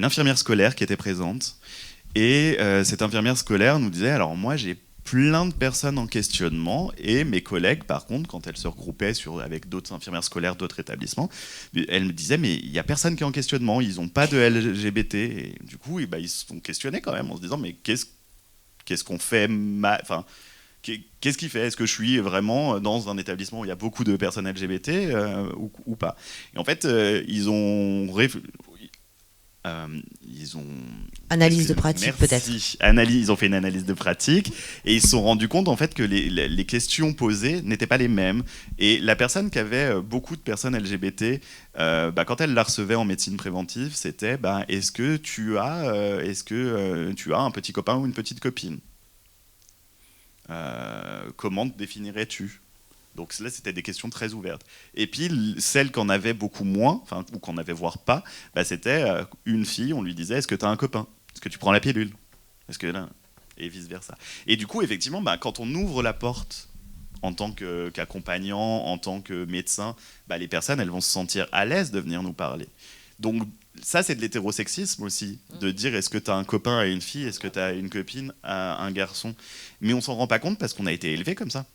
infirmière scolaire qui était présente. Et cette infirmière scolaire nous disait, alors moi j'ai plein de personnes en questionnement, et mes collègues, par contre, quand elles se regroupaient avec d'autres infirmières scolaires, d'autres établissements, elles me disaient, mais il n'y a personne qui est en questionnement, ils n'ont pas de LGBT, et du coup, ils se sont questionnés quand même, en se disant, mais qu'est-ce qu'on fait enfin, qu'est-ce qui fait ? Est-ce que je suis vraiment dans un établissement où il y a beaucoup de personnes LGBT ou pas ? Et en fait, ils ont analyse de pratique, peut-être. Ils ont fait une analyse de pratique et ils se sont rendus compte en fait que les questions posées n'étaient pas les mêmes. Et la personne qui avait beaucoup de personnes LGBT, quand elle la recevait en médecine préventive, c'était est-ce que tu as un petit copain ou une petite copine ? Comment te définirais-tu ? Donc là, c'était des questions très ouvertes. Et puis, celles qu'on avait beaucoup moins, ou qu'on avait voire pas, c'était une fille, on lui disait, est-ce que tu as un copain ? Est-ce que tu prends la pilule ? Est-ce que là ? Et vice-versa. Et du coup, effectivement, quand on ouvre la porte en tant qu'accompagnant, en tant que médecin, les personnes, elles vont se sentir à l'aise de venir nous parler. Donc ça, c'est de l'hétérosexisme aussi, de dire est-ce que tu as un copain à une fille, est-ce que tu as une copine à un garçon ? Mais on s'en rend pas compte parce qu'on a été élevé comme ça.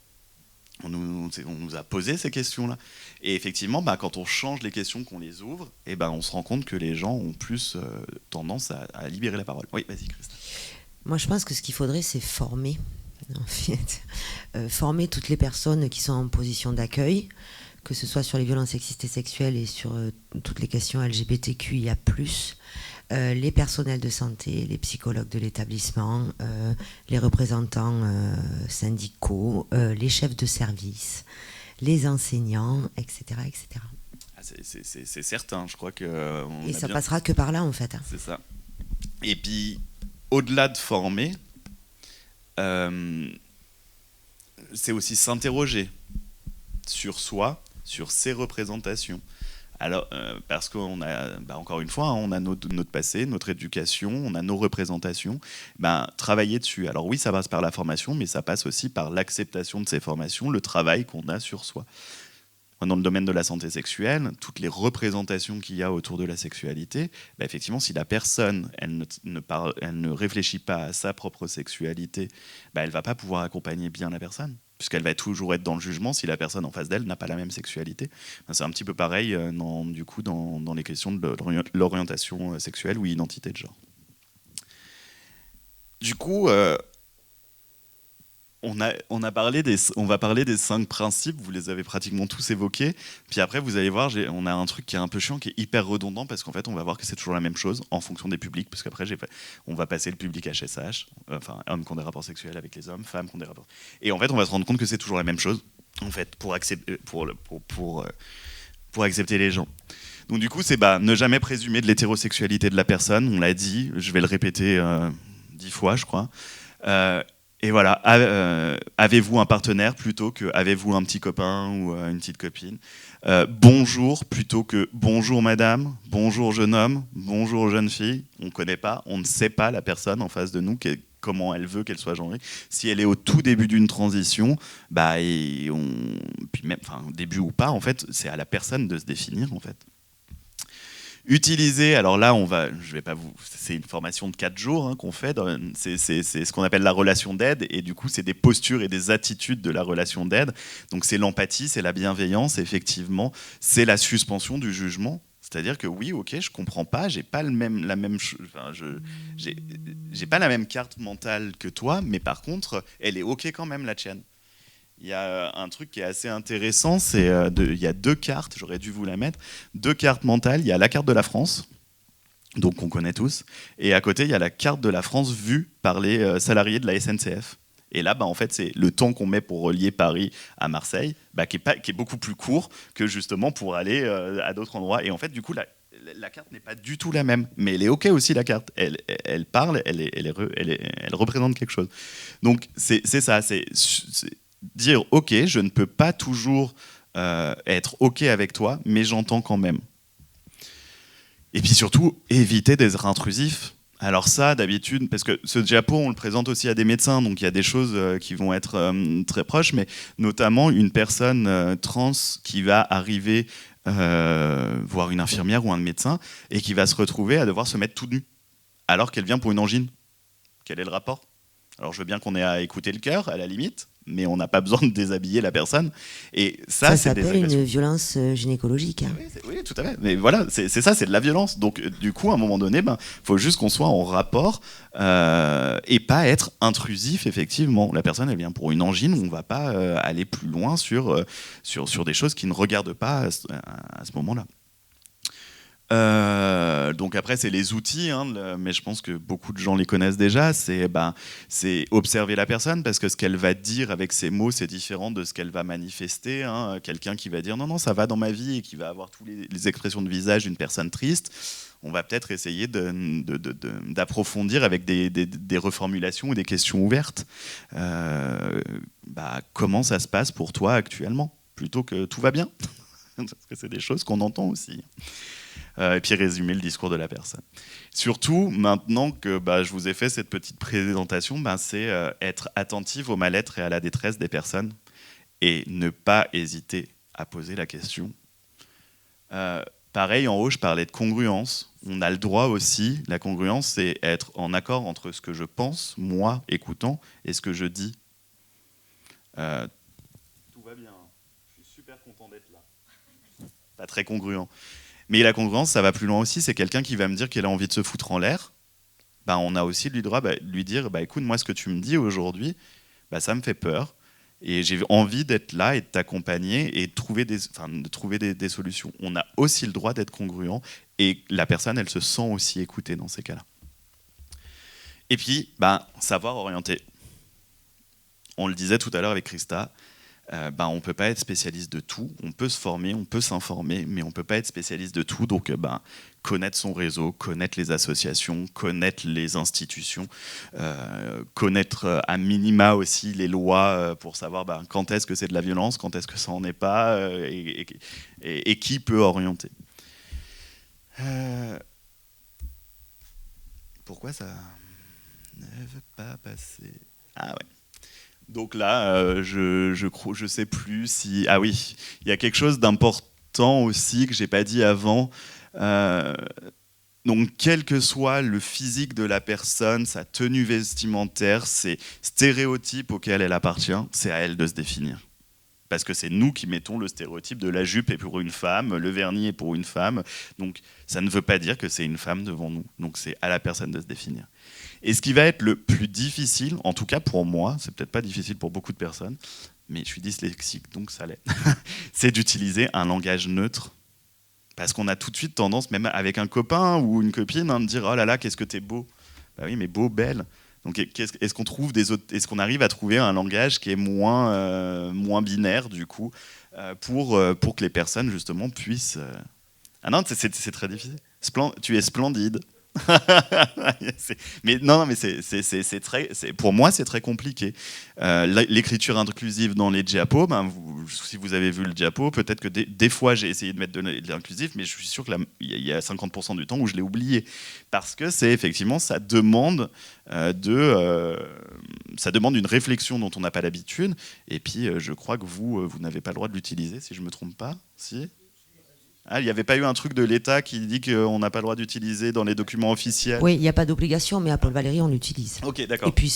On nous a posé ces questions-là. Et effectivement, quand on change les questions, qu'on les ouvre, on se rend compte que les gens ont plus tendance à libérer la parole. Oui, vas-y, Christophe. Moi, je pense que ce qu'il faudrait, c'est former. En fait, former toutes les personnes qui sont en position d'accueil, que ce soit sur les violences sexistes et sexuelles et sur toutes les questions LGBTQIA+, les personnels de santé, les psychologues de l'établissement, les représentants syndicaux, les chefs de service, les enseignants, etc. etc. C'est certain, je crois que... Et ça passera que par là, en fait. C'est ça. Et puis, au-delà de former, c'est aussi s'interroger sur soi, sur ses représentations. Alors, parce qu'on a, encore une fois, on a notre passé, notre éducation, on a nos représentations, travailler dessus. Alors oui, ça passe par la formation, mais ça passe aussi par l'acceptation de ces formations, le travail qu'on a sur soi. Dans le domaine de la santé sexuelle, toutes les représentations qu'il y a autour de la sexualité, effectivement, si la personne elle ne réfléchit pas à sa propre sexualité, elle ne va pas pouvoir accompagner bien la personne, puisqu'elle va toujours être dans le jugement si la personne en face d'elle n'a pas la même sexualité. C'est un petit peu pareil dans les questions de l'orientation sexuelle ou identité de genre. Du coup, on va parler des 5 principes, vous les avez pratiquement tous évoqués, puis après vous allez voir, on a un truc qui est un peu chiant, qui est hyper redondant, parce qu'en fait on va voir que c'est toujours la même chose en fonction des publics, parce qu'après on va passer le public HSH, hommes qui ont des rapports sexuels avec les hommes, femmes qui ont des rapports... Et en fait on va se rendre compte que c'est toujours la même chose, en fait, pour accepter les gens. Donc du coup c'est ne jamais présumer de l'hétérosexualité de la personne, on l'a dit, je vais le répéter 10 fois je crois, et voilà, avez-vous un partenaire plutôt que avez-vous un petit copain ou une petite copine. Bonjour plutôt que bonjour madame, bonjour jeune homme, bonjour jeune fille. On ne connaît pas, on ne sait pas la personne en face de nous, comment elle veut qu'elle soit genrée. Si elle est au tout début d'une transition, puis même, début ou pas, en fait, c'est à la personne de se définir en fait. Utiliser, alors là, c'est une formation de 4 jours qu'on fait, c'est ce qu'on appelle la relation d'aide, et du coup, c'est des postures et des attitudes de la relation d'aide. Donc, c'est l'empathie, c'est la bienveillance, effectivement, c'est la suspension du jugement. C'est-à-dire que oui, ok, je comprends pas, j'ai pas j'ai pas la même carte mentale que toi, mais par contre, elle est ok quand même, la tienne. Il y a un truc qui est assez intéressant, il y a 2 cartes, j'aurais dû vous la mettre, 2 cartes mentales. Il y a la carte de la France, donc qu'on connaît tous, et à côté, il y a la carte de la France vue par les salariés de la SNCF. Et là, en fait, c'est le temps qu'on met pour relier Paris à Marseille, qui est beaucoup plus court que justement pour aller à d'autres endroits. Et en fait, du coup, la carte n'est pas du tout la même, mais elle est ok aussi, la carte. Elle parle, elle représente quelque chose. Donc, c'est ça, c'est dire ok, je ne peux pas toujours être ok avec toi, mais j'entends quand même. Et puis surtout, éviter d'être intrusif. Alors ça, d'habitude, parce que ce diapo, on le présente aussi à des médecins, donc il y a des choses qui vont être très proches, mais notamment une personne trans qui va arriver voir une infirmière ou un médecin et qui va se retrouver à devoir se mettre tout nu, alors qu'elle vient pour une angine. Quel est le rapport ? Alors je veux bien qu'on ait à écouter le cœur, à la limite, mais on n'a pas besoin de déshabiller la personne. Et ça c'est des s'appelle agressions. une violence gynécologique. Hein. Oui, tout à fait. Mais voilà, c'est ça, c'est de la violence. Donc, du coup, à un moment donné, faut juste qu'on soit en rapport et pas être intrusif, effectivement. La personne, elle vient pour une angine, on ne va pas aller plus loin sur des choses qui ne regardent pas à ce moment-là. Donc après c'est les outils, hein, mais je pense que beaucoup de gens les connaissent déjà. C'est observer la personne, parce que ce qu'elle va dire avec ses mots c'est différent de ce qu'elle va manifester, hein. Quelqu'un qui va dire non ça va dans ma vie et qui va avoir toutes les expressions de visage d'une personne triste, on va peut-être essayer d'approfondir avec des reformulations ou des questions ouvertes. Comment ça se passe pour toi actuellement, plutôt que tout va bien, parce que c'est des choses qu'on entend aussi. Et puis résumer le discours de la personne. Surtout, maintenant que je vous ai fait cette petite présentation, c'est être attentif au mal-être et à la détresse des personnes et ne pas hésiter à poser la question. Pareil, en haut, je parlais de congruence. On a le droit aussi, la congruence, c'est être en accord entre ce que je pense, moi, écoutant, et ce que je dis. Tout va bien, je suis super content d'être là. Pas très congruent. Mais la congruence, ça va plus loin aussi. C'est quelqu'un qui va me dire qu'il a envie de se foutre en l'air. On a aussi le droit de lui dire écoute, moi, ce que tu me dis aujourd'hui, ça me fait peur. Et j'ai envie d'être là et de t'accompagner et de trouver des solutions. On a aussi le droit d'être congruent. Et la personne, elle se sent aussi écoutée dans ces cas-là. Et puis, savoir orienter. On le disait tout à l'heure avec Christa. On ne peut pas être spécialiste de tout, on peut se former, on peut s'informer, mais on ne peut pas être spécialiste de tout, donc connaître son réseau, connaître les associations, connaître les institutions, connaître à minima aussi les lois pour savoir quand est-ce que c'est de la violence, quand est-ce que ça n'en est pas, et qui peut orienter. Pourquoi ça ne veut pas passer ? Ah ouais. Donc là, je sais plus si... Ah oui, il y a quelque chose d'important aussi que j'ai pas dit avant. Donc, quel que soit le physique de la personne, sa tenue vestimentaire, ses stéréotypes auxquels elle appartient, c'est à elle de se définir. Parce que c'est nous qui mettons le stéréotype de la jupe est pour une femme, le vernis est pour une femme. Donc, ça ne veut pas dire que c'est une femme devant nous. Donc, c'est à la personne de se définir. Et ce qui va être le plus difficile, en tout cas pour moi, c'est peut-être pas difficile pour beaucoup de personnes, mais je suis dyslexique, donc ça l'est, c'est d'utiliser un langage neutre. Parce qu'on a tout de suite tendance, même avec un copain ou une copine, de dire « Oh là là, qu'est-ce que t'es beau !» Oui, mais beau, belle. Donc est-ce qu'on arrive à trouver un langage qui est moins binaire, du coup, pour que les personnes, justement, puissent... Ah non, c'est très difficile. Tu es splendide. Mais non, mais pour moi c'est très compliqué. L'écriture inclusive dans les diapos, si vous avez vu le diapo, peut-être que des fois j'ai essayé de mettre de l'inclusif, mais je suis sûr que il y a 50% du temps où je l'ai oublié, parce que c'est effectivement ça demande une réflexion dont on n'a pas l'habitude. Et puis je crois que vous n'avez pas le droit de l'utiliser, si je me trompe pas. Si. Il n'y avait pas eu un truc de l'État qui dit qu'on n'a pas le droit d'utiliser dans les documents officiels? Oui, il n'y a pas d'obligation, mais à Paul Valéry, on l'utilise. Ok, d'accord. Et puis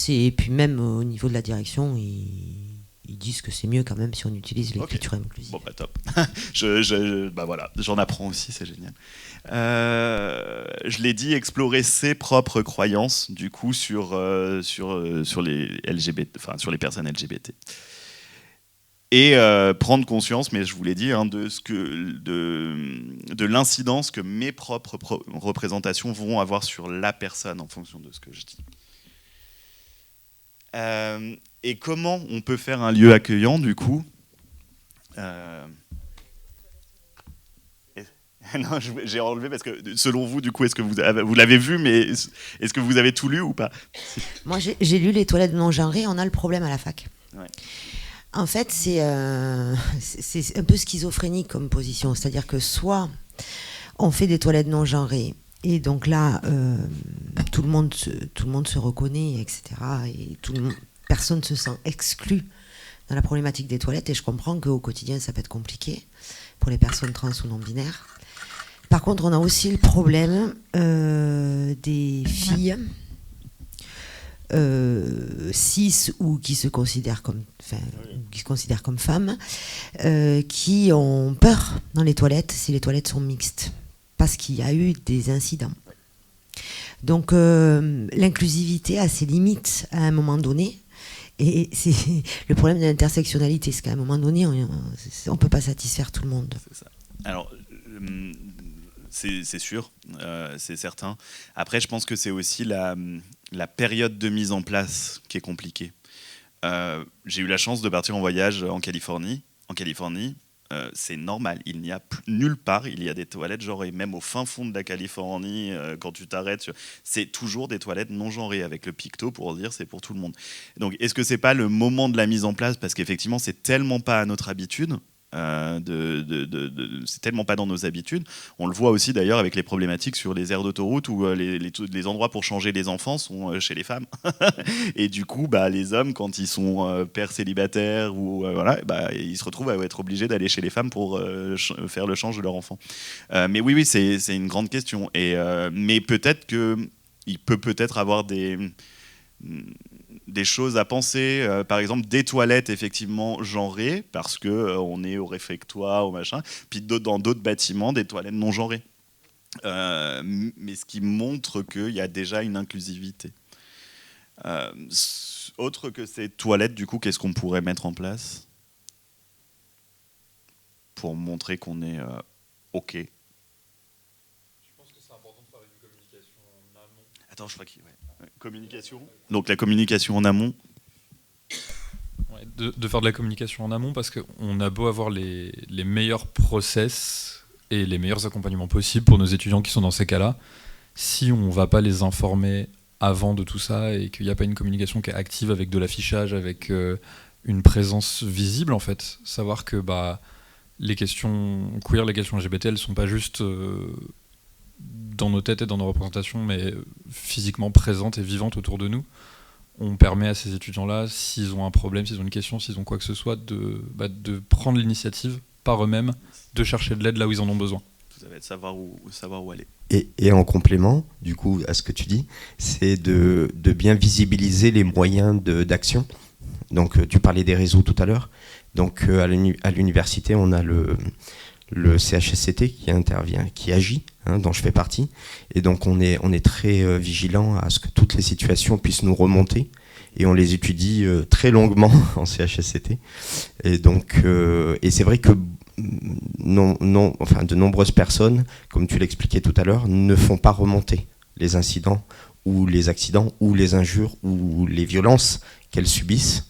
même au niveau de la direction, ils disent que c'est mieux quand même si on utilise l'écriture inclusive. Bon, top. Voilà, j'en apprends aussi, c'est génial. Je l'ai dit, explorer ses propres croyances, du coup, sur les LGBT, sur les personnes LGBT. Et prendre conscience, mais je vous l'ai dit, de l'incidence que mes propres représentations vont avoir sur la personne en fonction de ce que je dis. Et comment on peut faire un lieu accueillant, du coup? Non, j'ai enlevé parce que, selon vous, du coup, est-ce que vous l'avez vu, mais est-ce que vous avez tout lu ou pas? Moi, j'ai lu les toilettes non genrées, on a le problème à la fac. Ouais. En fait, c'est un peu schizophrénique comme position. C'est-à-dire que soit on fait des toilettes non genrées, et donc là, tout le monde se reconnaît, etc. Et personne ne se sent exclu dans la problématique des toilettes. Et je comprends qu'au quotidien, ça peut être compliqué pour les personnes trans ou non-binaires. Par contre, on a aussi le problème des filles cis ou qui se considèrent comme femmes, qui ont peur dans les toilettes si les toilettes sont mixtes, parce qu'il y a eu des incidents. Donc l'inclusivité a ses limites à un moment donné, et c'est le problème de l'intersectionnalité, c'est qu'à un moment donné, on ne peut pas satisfaire tout le monde. C'est ça. Alors, c'est sûr, c'est certain. Après, je pense que c'est aussi la période de mise en place qui est compliquée. J'ai eu la chance de partir en voyage en Californie. En Californie, c'est normal, il n'y a nulle part, il y a des toilettes genrées, même au fin fond de la Californie, quand tu t'arrêtes, c'est toujours des toilettes non genrées, avec le picto pour dire c'est pour tout le monde. Donc est-ce que c'est pas le moment de la mise en place, parce qu'effectivement c'est tellement pas à notre habitude, c'est tellement pas dans nos habitudes. On le voit aussi d'ailleurs avec les problématiques sur les aires d'autoroute où les endroits pour changer les enfants sont chez les femmes. Et du coup, les hommes, quand ils sont pères célibataires, ou ils se retrouvent à être obligés d'aller chez les femmes pour faire le change de leur enfant. Mais oui, c'est une grande question. Mais peut-être qu'il peut-être avoir des choses à penser, par exemple des toilettes effectivement genrées, parce qu'on est au réfectoire, au machin, puis dans d'autres bâtiments, des toilettes non genrées. Mais ce qui montre qu'il y a déjà une inclusivité. Autre que ces toilettes, du coup, qu'est-ce qu'on pourrait mettre en place pour montrer qu'on est OK? Je pense que c'est important de faire une communication en amont. Attends, je crois qu'il... Ouais. Communication. Donc la communication en amont. Ouais, de faire de la communication en amont, parce qu'on a beau avoir les meilleurs process et les meilleurs accompagnements possibles pour nos étudiants qui sont dans ces cas-là, si on ne va pas les informer avant de tout ça et qu'il n'y a pas une communication qui est active avec de l'affichage, avec une présence visible en fait, savoir que les questions queer, les questions LGBT, elles ne sont pas juste... dans nos têtes et dans nos représentations, mais physiquement présentes et vivantes autour de nous. On permet à ces étudiants-là, s'ils ont un problème, s'ils ont une question, s'ils ont quoi que ce soit, de prendre l'initiative par eux-mêmes, de chercher de l'aide là où ils en ont besoin. Tout à fait, de savoir où aller. Et en complément, du coup, à ce que tu dis, c'est de bien visibiliser les moyens d'action. Donc, tu parlais des réseaux tout à l'heure. Donc, à l'université, on a le CHSCT qui intervient, qui agit, dont je fais partie. Et donc on est très vigilant à ce que toutes les situations puissent nous remonter. Et on les étudie très longuement en CHSCT. Et donc, et c'est vrai que de nombreuses personnes, comme tu l'expliquais tout à l'heure, ne font pas remonter les incidents ou les accidents ou les injures ou les violences qu'elles subissent.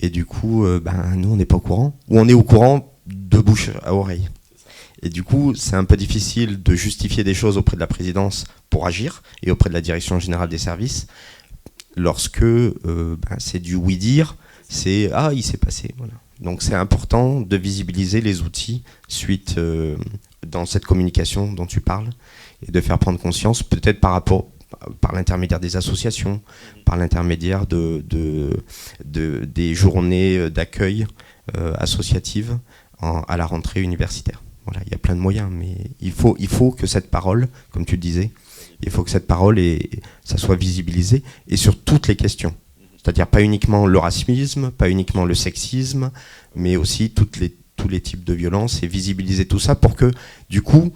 Et du coup, nous on n'est pas au courant, ou on est au courant de bouche à oreille. Et du coup, c'est un peu difficile de justifier des choses auprès de la présidence pour agir et auprès de la direction générale des services lorsque c'est du oui-dire, c'est « ah, il s'est passé ». Voilà. Donc c'est important de visibiliser les outils suite dans cette communication dont tu parles et de faire prendre conscience, peut-être par l'intermédiaire des associations, par l'intermédiaire des journées d'accueil associatives à la rentrée universitaire. Voilà, il y a plein de moyens, mais il faut que cette parole, comme tu le disais, il faut que cette parole ça soit visibilisé, et sur toutes les questions. C'est-à-dire pas uniquement le racisme, pas uniquement le sexisme, mais aussi tous les types de violences, et visibiliser tout ça pour que, du coup,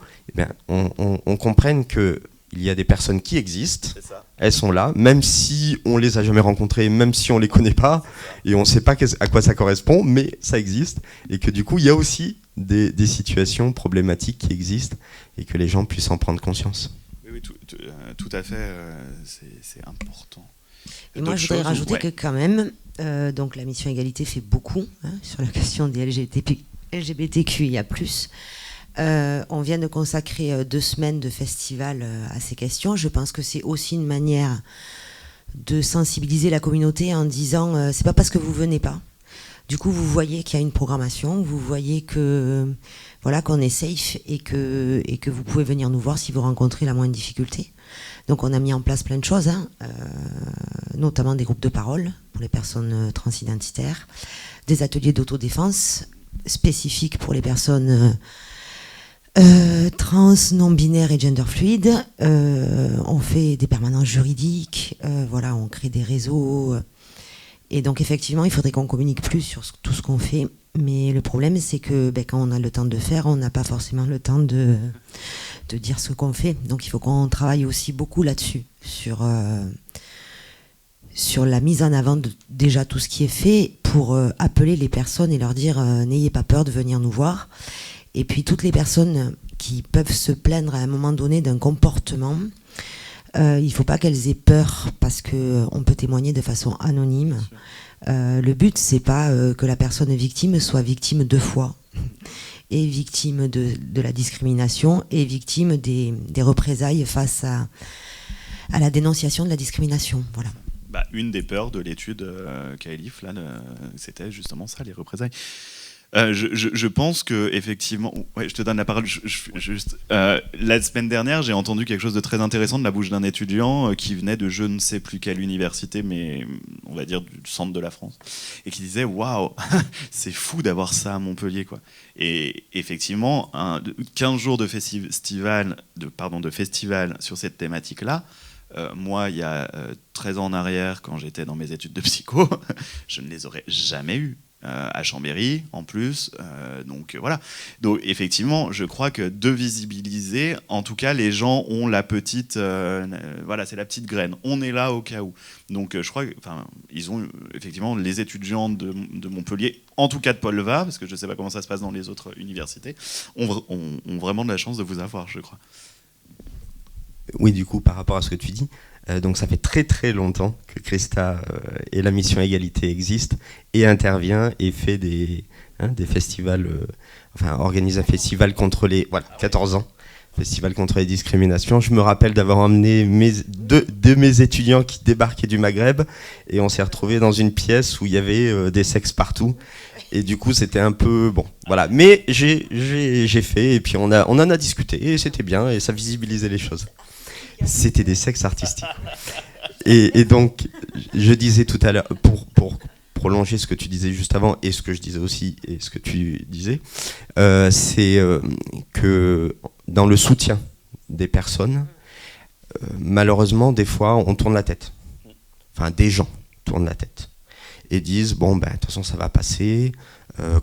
on comprenne qu'il y a des personnes qui existent, elles sont là, même si on les a jamais rencontrées, même si on les connaît pas, et on ne sait pas à quoi ça correspond, mais ça existe, et que du coup, il y a aussi des situations problématiques qui existent, et que les gens puissent en prendre conscience. Oui, tout à fait, c'est important. Et moi, je voudrais rajouter que quand même, donc la mission égalité fait beaucoup sur la question des LGBTQIA+. On vient de consacrer 2 semaines de festival à ces questions. Je pense que c'est aussi une manière de sensibiliser la communauté en disant c'est pas parce que vous venez pas. Du coup, vous voyez qu'il y a une programmation, vous voyez que voilà, qu'on est safe et que vous pouvez venir nous voir si vous rencontrez la moindre difficulté. Donc on a mis en place plein de choses, notamment des groupes de parole pour les personnes transidentitaires, des ateliers d'autodéfense spécifiques pour les personnes Trans, non-binaire et gender fluide. On fait des permanences juridiques, voilà, on crée des réseaux. Et donc effectivement, il faudrait qu'on communique plus sur tout ce qu'on fait. Mais le problème, c'est que quand on a le temps de faire, on n'a pas forcément le temps de dire ce qu'on fait. Donc il faut qu'on travaille aussi beaucoup là-dessus, sur la mise en avant de déjà tout ce qui est fait pour appeler les personnes et leur dire n'ayez pas peur de venir nous voir. Et puis toutes les personnes qui peuvent se plaindre à un moment donné d'un comportement, il ne faut pas qu'elles aient peur parce qu'on peut témoigner de façon anonyme. Le but, c'est pas que la personne victime soit victime 2 fois, et victime de la discrimination et victime des représailles face à la dénonciation de la discrimination. Voilà. Une des peurs de l'étude Kaelif, là, c'était justement ça, les représailles. Je pense que effectivement, ouais, je te donne la parole. La semaine dernière, j'ai entendu quelque chose de très intéressant de la bouche d'un étudiant qui venait de je ne sais plus quelle université, mais on va dire du centre de la France, et qui disait waouh, c'est fou d'avoir ça à Montpellier, quoi. Et effectivement, 15 jours de festival sur cette thématique-là. Moi, il y a 13 ans en arrière, quand j'étais dans mes études de psycho, je ne les aurais jamais eus. À Chambéry en plus, donc voilà. Donc effectivement, je crois que de visibiliser, en tout cas, les gens ont la petite, voilà, c'est la petite graine. On est là au cas où. Donc je crois, enfin, ils ont effectivement les étudiants de Montpellier, en tout cas de Paul Leva, parce que je ne sais pas comment ça se passe dans les autres universités, ont vraiment de la chance de vous avoir, je crois. Oui, du coup, par rapport à ce que tu dis, donc ça fait très très longtemps que Christa et la mission Égalité existent et intervient et fait des festivals, organise un festival contre les 14 ans, festival contre les discriminations. Je me rappelle d'avoir emmené deux de mes étudiants qui débarquaient du Maghreb et on s'est retrouvés dans une pièce où il y avait des sexes partout. Et du coup, c'était un peu bon, voilà. Mais j'ai fait et puis on en a discuté et c'était bien et ça visibilisait les choses. C'était des sexes artistiques. Et donc, je disais tout à l'heure, pour prolonger ce que tu disais juste avant, et ce que je disais aussi, et ce que tu disais, c'est que dans le soutien des personnes, malheureusement, des fois, on tourne la tête. Enfin, des gens tournent la tête. Et disent, bon, de toute façon, ça va passer.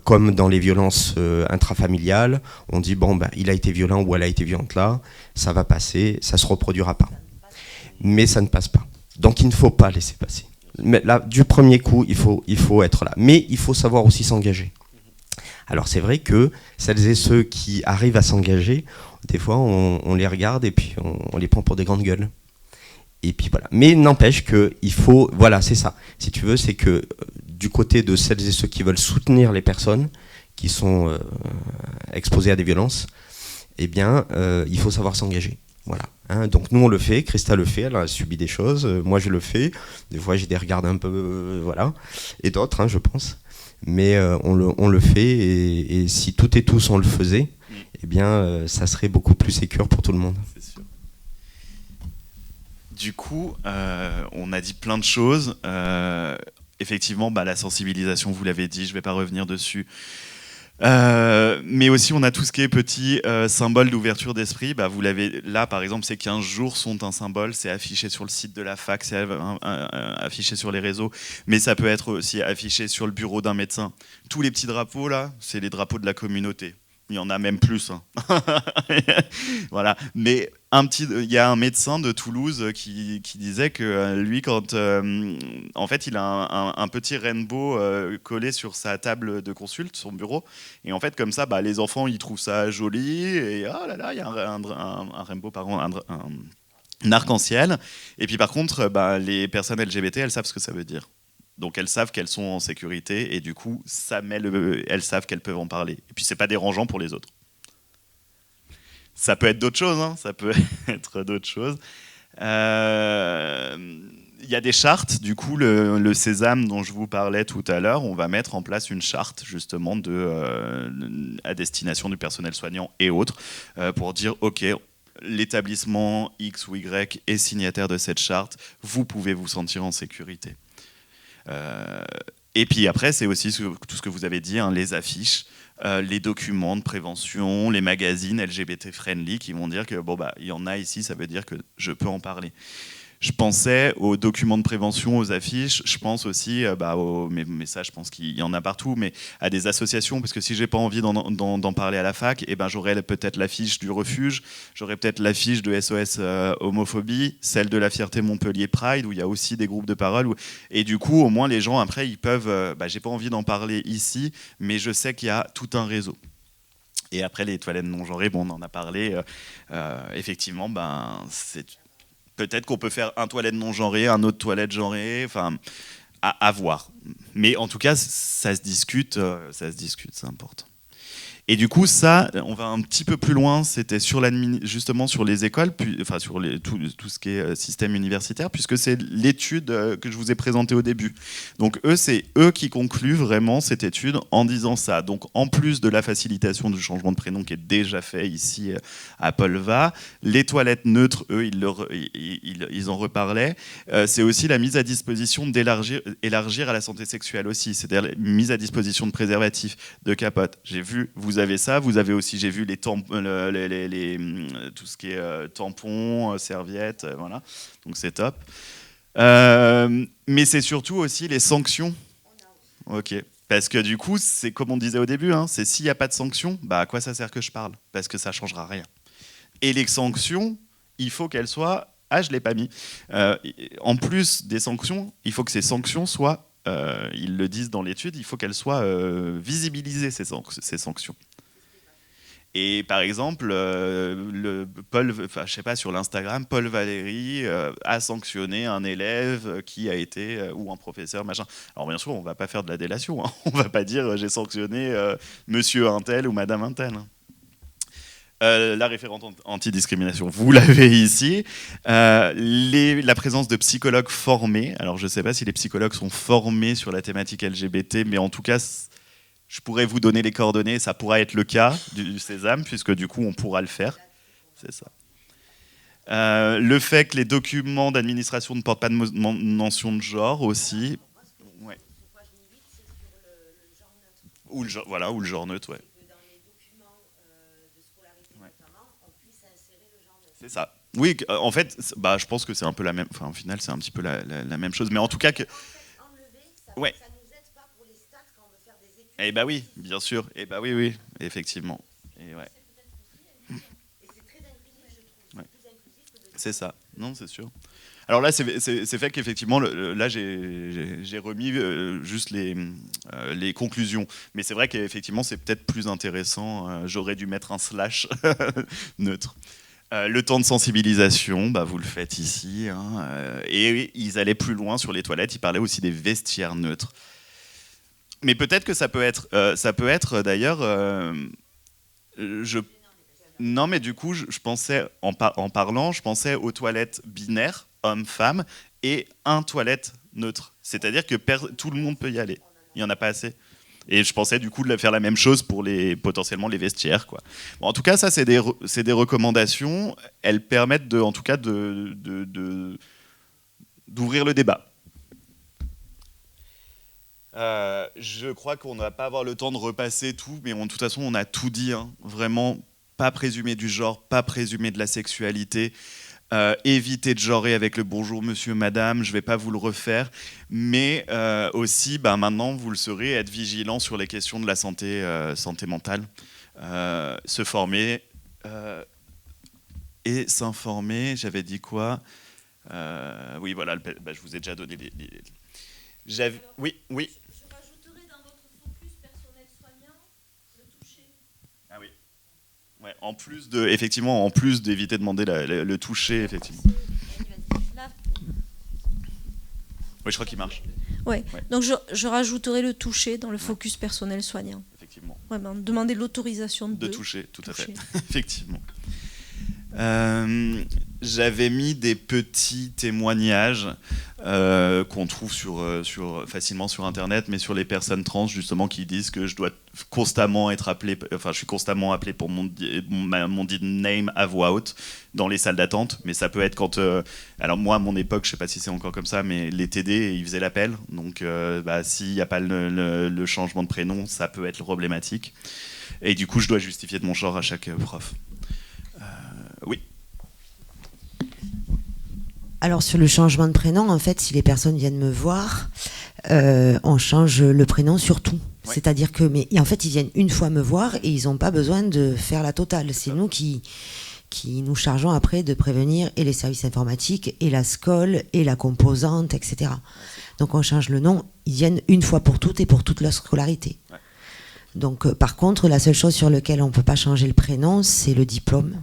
Comme dans les violences intrafamiliales, on dit bon il a été violent ou elle a été violente là, ça va passer, ça se reproduira pas. Mais ça ne passe pas. Donc il ne faut pas laisser passer. Mais là, du premier coup, il faut être là. Mais il faut savoir aussi s'engager. Alors c'est vrai que celles et ceux qui arrivent à s'engager, des fois on les regarde et puis on les prend pour des grandes gueules. Et puis voilà. Mais n'empêche que il faut, voilà, c'est ça. Si tu veux, c'est que du côté de celles et ceux qui veulent soutenir les personnes qui sont exposées à des violences, eh bien, il faut savoir s'engager. Voilà. Donc nous on le fait, Christa le fait, elle a subi des choses, moi je le fais. Des fois j'ai des regards un peu, voilà, et d'autres, je pense. Mais on le fait et si toutes et tous on le faisait, eh bien, ça serait beaucoup plus sécure pour tout le monde. C'est sûr. Du coup, on a dit plein de choses. Effectivement, la sensibilisation, vous l'avez dit, je ne vais pas revenir dessus. Mais aussi, on a tout ce qui est petit symbole d'ouverture d'esprit. Vous l'avez là, par exemple, ces 15 jours sont un symbole. C'est affiché sur le site de la fac, c'est affiché sur les réseaux. Mais ça peut être aussi affiché sur le bureau d'un médecin. Tous les petits drapeaux, là, c'est les drapeaux de la communauté. Il y en a même plus. Voilà. Mais il y a un médecin de Toulouse qui disait que lui, quand en fait, il a un petit rainbow collé sur sa table de consulte, son bureau, et en fait, comme ça, les enfants, ils trouvent ça joli, et oh là là, il y a un rainbow, pardon, un arc-en-ciel. Et puis par contre, les personnes LGBT, elles savent ce que ça veut dire. Donc elles savent qu'elles sont en sécurité et du coup, elles savent qu'elles peuvent en parler. Et puis c'est pas dérangeant pour les autres. Ça peut être d'autres choses, ça peut être d'autres choses. Il y a des chartes, du coup le Sésame dont je vous parlais tout à l'heure, on va mettre en place une charte justement à destination du personnel soignant et autres pour dire ok, l'établissement X ou Y est signataire de cette charte, vous pouvez vous sentir en sécurité. Et puis après, c'est aussi tout ce que vous avez dit, les affiches. les documents de prévention, les magazines LGBT friendly qui vont dire que bon bah il y en a ici, ça veut dire que je peux en parler. Je pensais aux documents de prévention, aux affiches. Je pense aussi, mais ça, je pense qu'il y en a partout, mais à des associations, parce que si j'ai pas envie d'en parler à la fac, eh ben j'aurais peut-être l'affiche du refuge, j'aurais peut-être l'affiche de SOS homophobie, celle de la Fierté Montpellier Pride, où il y a aussi des groupes de parole. Et du coup, au moins les gens après, ils peuvent. J'ai pas envie d'en parler ici, mais je sais qu'il y a tout un réseau. Et après les toilettes non genrées, bon, on en a parlé. Effectivement, c'est peut-être qu'on peut faire un toilette non genré, un autre toilette genrée, enfin, à voir. Mais en tout cas, ça se discute, c'est important. Et du coup, ça, on va un petit peu plus loin, c'était justement sur les écoles, enfin sur tout ce qui est système universitaire, puisque c'est l'étude que je vous ai présentée au début. Donc c'est eux qui concluent vraiment cette étude en disant ça. Donc en plus de la facilitation du changement de prénom qui est déjà fait ici à Polva, les toilettes neutres, eux, ils en reparlaient. C'est aussi la mise à disposition élargir à la santé sexuelle aussi, c'est-à-dire la mise à disposition de préservatifs, de capotes. Vous avez ça, vous avez aussi, j'ai vu tout ce qui est tampons, serviettes, voilà, donc c'est top. Mais c'est surtout aussi les sanctions. Ok. Parce que du coup, c'est comme on disait au début, c'est s'il n'y a pas de sanctions, à quoi ça sert que je parle? Parce que ça ne changera rien. Et les sanctions, il faut qu'elles soient... Ah, je ne l'ai pas mis. En plus des sanctions, il faut que ces sanctions soient... ils le disent dans l'étude, il faut qu'elles soient visibilisées, ces sanctions. Et par exemple, sur l'Instagram, Paul Valéry a sanctionné un élève qui a été, ou un professeur, machin. Alors bien sûr, on ne va pas faire de la délation, on ne va pas dire j'ai sanctionné monsieur untel ou madame untel. La référente antidiscrimination, vous l'avez ici. La présence de psychologues formés. Alors je ne sais pas si les psychologues sont formés sur la thématique LGBT, mais en tout cas... Je pourrais vous donner les coordonnées, ça pourra être le cas du Sésame, puisque du coup, on pourra le faire. C'est ça. Le fait que les documents d'administration ne portent pas de mention de genre aussi. Ouais. Ou le genre neutre, ouais. C'est ça. Oui, en fait, je pense que c'est un peu la même... Enfin, au final, c'est un petit peu la même chose. Mais en tout cas... Ouais. Eh bien oui, bien sûr. Eh bien oui, effectivement. Et ouais. Ouais. C'est ça. Non, c'est sûr. Alors là, c'est fait qu'effectivement, là, j'ai remis juste les conclusions. Mais c'est vrai qu'effectivement, c'est peut-être plus intéressant. J'aurais dû mettre un slash neutre. Le temps de sensibilisation, vous le faites ici. Et ils allaient plus loin sur les toilettes. Ils parlaient aussi des vestiaires neutres. Mais peut-être que ça peut être d'ailleurs. Non, mais du coup, je pensais en parlant, je pensais aux toilettes binaires, hommes-femmes, et un toilette neutre. C'est-à-dire que tout le monde peut y aller. Il n'y en a pas assez. Et je pensais du coup de faire la même chose pour potentiellement les vestiaires, quoi. Bon, en tout cas, ça c'est des recommandations. Elles permettent en tout cas d'ouvrir le débat. Je crois qu'on ne va pas avoir le temps de repasser tout, mais de toute façon, on a tout dit. Vraiment, pas présumer du genre, pas présumer de la sexualité, éviter de genrer avec le bonjour monsieur, madame, je ne vais pas vous le refaire, mais aussi, maintenant, vous le saurez, être vigilant sur les questions de la santé mentale, se former et s'informer. J'avais dit quoi? Oui, voilà, je vous ai déjà donné les... Oui. Je rajouterai dans votre focus personnel soignant le toucher. Ah oui. Ouais, en plus d'éviter de demander le toucher, effectivement. Là. Oui, je crois qu'il marche. Ouais. Donc je rajouterai le toucher dans le focus personnel soignant. Effectivement. Ouais, demander l'autorisation de toucher, tout à fait. Effectivement. J'avais mis des petits témoignages qu'on trouve facilement sur Internet, mais sur les personnes trans, justement, qui disent que je dois constamment être appelé, enfin, je suis constamment appelé pour mon name à voix haute dans les salles d'attente, mais ça peut être quand... alors moi, à mon époque, je sais pas si c'est encore comme ça, mais les TD, ils faisaient l'appel, donc s'il n'y a pas le changement de prénom, ça peut être problématique. Et du coup, je dois justifier de mon genre à chaque prof. Oui. Alors sur le changement de prénom, en fait, si les personnes viennent me voir, on change le prénom sur tout. Ouais. C'est-à-dire que, en fait, ils viennent une fois me voir et ils n'ont pas besoin de faire la totale. C'est nous qui nous chargeons après de prévenir et les services informatiques, et la SCOL, et la composante, etc. Donc on change le nom, ils viennent une fois pour toutes et pour toute leur scolarité. Ouais. Donc par contre, la seule chose sur laquelle on ne peut pas changer le prénom, c'est le diplôme.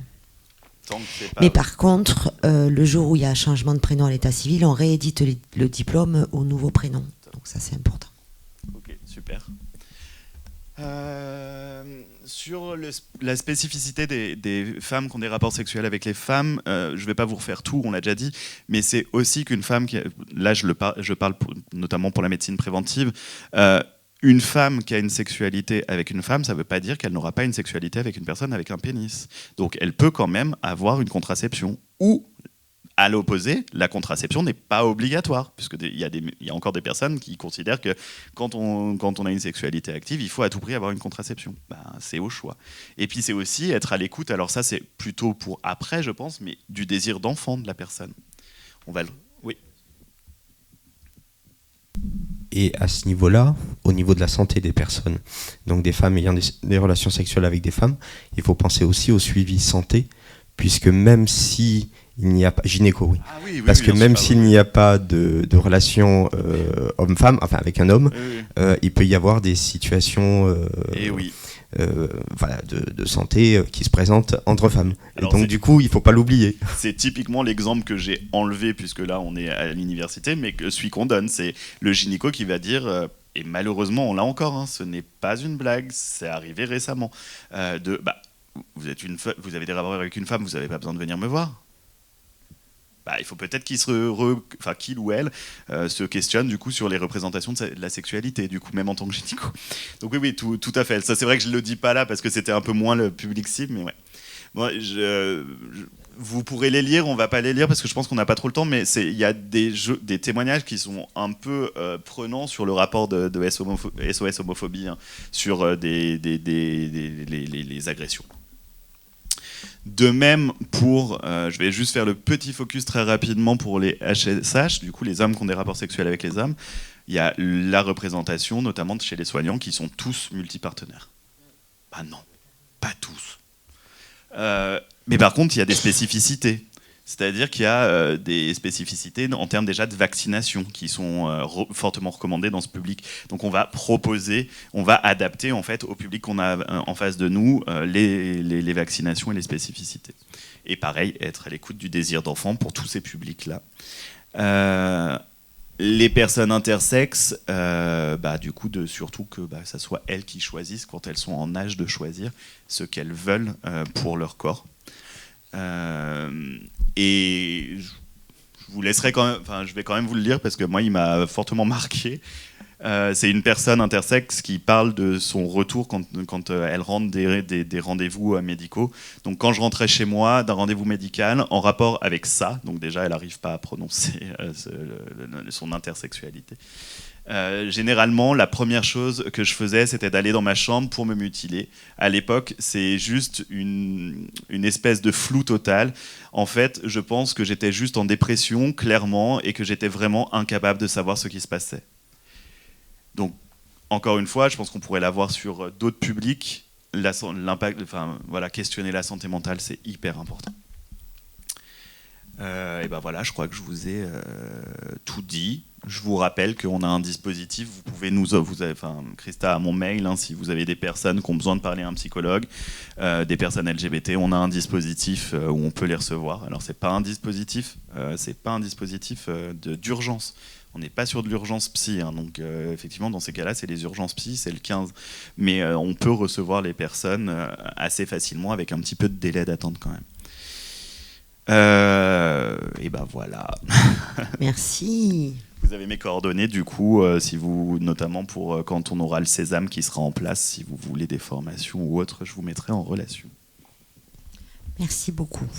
Mais par contre, le jour où il y a un changement de prénom à l'état civil, on réédite le diplôme au nouveau prénom. Donc ça, c'est important. Ok, super. Sur la spécificité des femmes qui ont des rapports sexuels avec les femmes, je ne vais pas vous refaire tout, on l'a déjà dit, mais c'est aussi qu'une femme, là je parle notamment pour la médecine préventive, une femme qui a une sexualité avec une femme, ça ne veut pas dire qu'elle n'aura pas une sexualité avec une personne avec un pénis. Donc elle peut quand même avoir une contraception. Ou, à l'opposé, la contraception n'est pas obligatoire. Puisqu'il y a encore des personnes qui considèrent que quand on a une sexualité active, il faut à tout prix avoir une contraception. C'est au choix. Et puis c'est aussi être à l'écoute, alors ça c'est plutôt pour après je pense, mais du désir d'enfant de la personne. Oui. Et à ce niveau-là, au niveau de la santé des personnes, donc des femmes ayant des relations sexuelles avec des femmes, il faut penser aussi au suivi santé, puisque même si il n'y a pas gynéco, oui. Ah oui, parce que même s'il n'y a pas de relation homme-femme, enfin avec un homme, il peut y avoir des situations de santé qui se présentent entre femmes. Alors, et donc du coup, il ne faut pas l'oublier. C'est typiquement l'exemple que j'ai enlevé, puisque là on est à l'université, mais que celui qu'on donne, c'est le gynéco qui va dire, et malheureusement on l'a encore, ce n'est pas une blague, c'est arrivé récemment, vous avez des rapports avec une femme, vous n'avez pas besoin de venir me voir. Il faut peut-être qu'il ou elle se questionne du coup sur les représentations de la sexualité, du coup même en tant que gynéco. Donc oui, tout à fait. Ça c'est vrai que je le dis pas là parce que c'était un peu moins le public cible, mais ouais. Moi, vous pourrez les lire, on va pas les lire parce que je pense qu'on n'a pas trop le temps, mais il y a des témoignages qui sont un peu prenants sur le rapport de SOS homophobie, sur les agressions. De même pour, je vais juste faire le petit focus très rapidement pour les HSH, du coup les hommes qui ont des rapports sexuels avec les hommes, il y a la représentation notamment chez les soignants qui sont tous multipartenaires. Non, pas tous. Mais par contre il y a des spécificités. C'est-à-dire qu'il y a des spécificités en termes déjà de vaccination qui sont fortement recommandées dans ce public. Donc on va adapter en fait au public qu'on a en face de nous les vaccinations et les spécificités. Et pareil, être à l'écoute du désir d'enfant pour tous ces publics-là. Les personnes intersexes, du coup, surtout que ça soit elles qui choisissent quand elles sont en âge de choisir ce qu'elles veulent pour leur corps. Et je vous laisserai quand même, je vais quand même vous le lire parce que moi il m'a fortement marqué. C'est une personne intersexe qui parle de son retour quand elle rentre des rendez-vous médicaux. Donc quand je rentrais chez moi d'un rendez-vous médical en rapport avec ça, donc déjà elle n'arrive pas à prononcer son intersexualité. Généralement, la première chose que je faisais, c'était d'aller dans ma chambre pour me mutiler. À l'époque, c'est juste une espèce de flou total. En fait, je pense que j'étais juste en dépression, clairement, et que j'étais vraiment incapable de savoir ce qui se passait. Donc, encore une fois, je pense qu'on pourrait l'avoir sur d'autres publics. L'impact, questionner la santé mentale, c'est hyper important. Et voilà, je crois que je vous ai tout dit. Je vous rappelle qu'on a un dispositif, vous pouvez Christa a mon mail, si vous avez des personnes qui ont besoin de parler à un psychologue, des personnes LGBT, on a un dispositif où on peut les recevoir. Alors c'est pas un dispositif d'urgence. On n'est pas sur de l'urgence psy, donc effectivement dans ces cas-là c'est les urgences psy, c'est le 15. Mais on peut recevoir les personnes assez facilement avec un petit peu de délai d'attente quand même. Et ben voilà. Merci. Vous avez mes coordonnées du coup, si vous, notamment pour quand on aura le Sésame qui sera en place, si vous voulez des formations ou autres, je vous mettrai en relation. Merci beaucoup.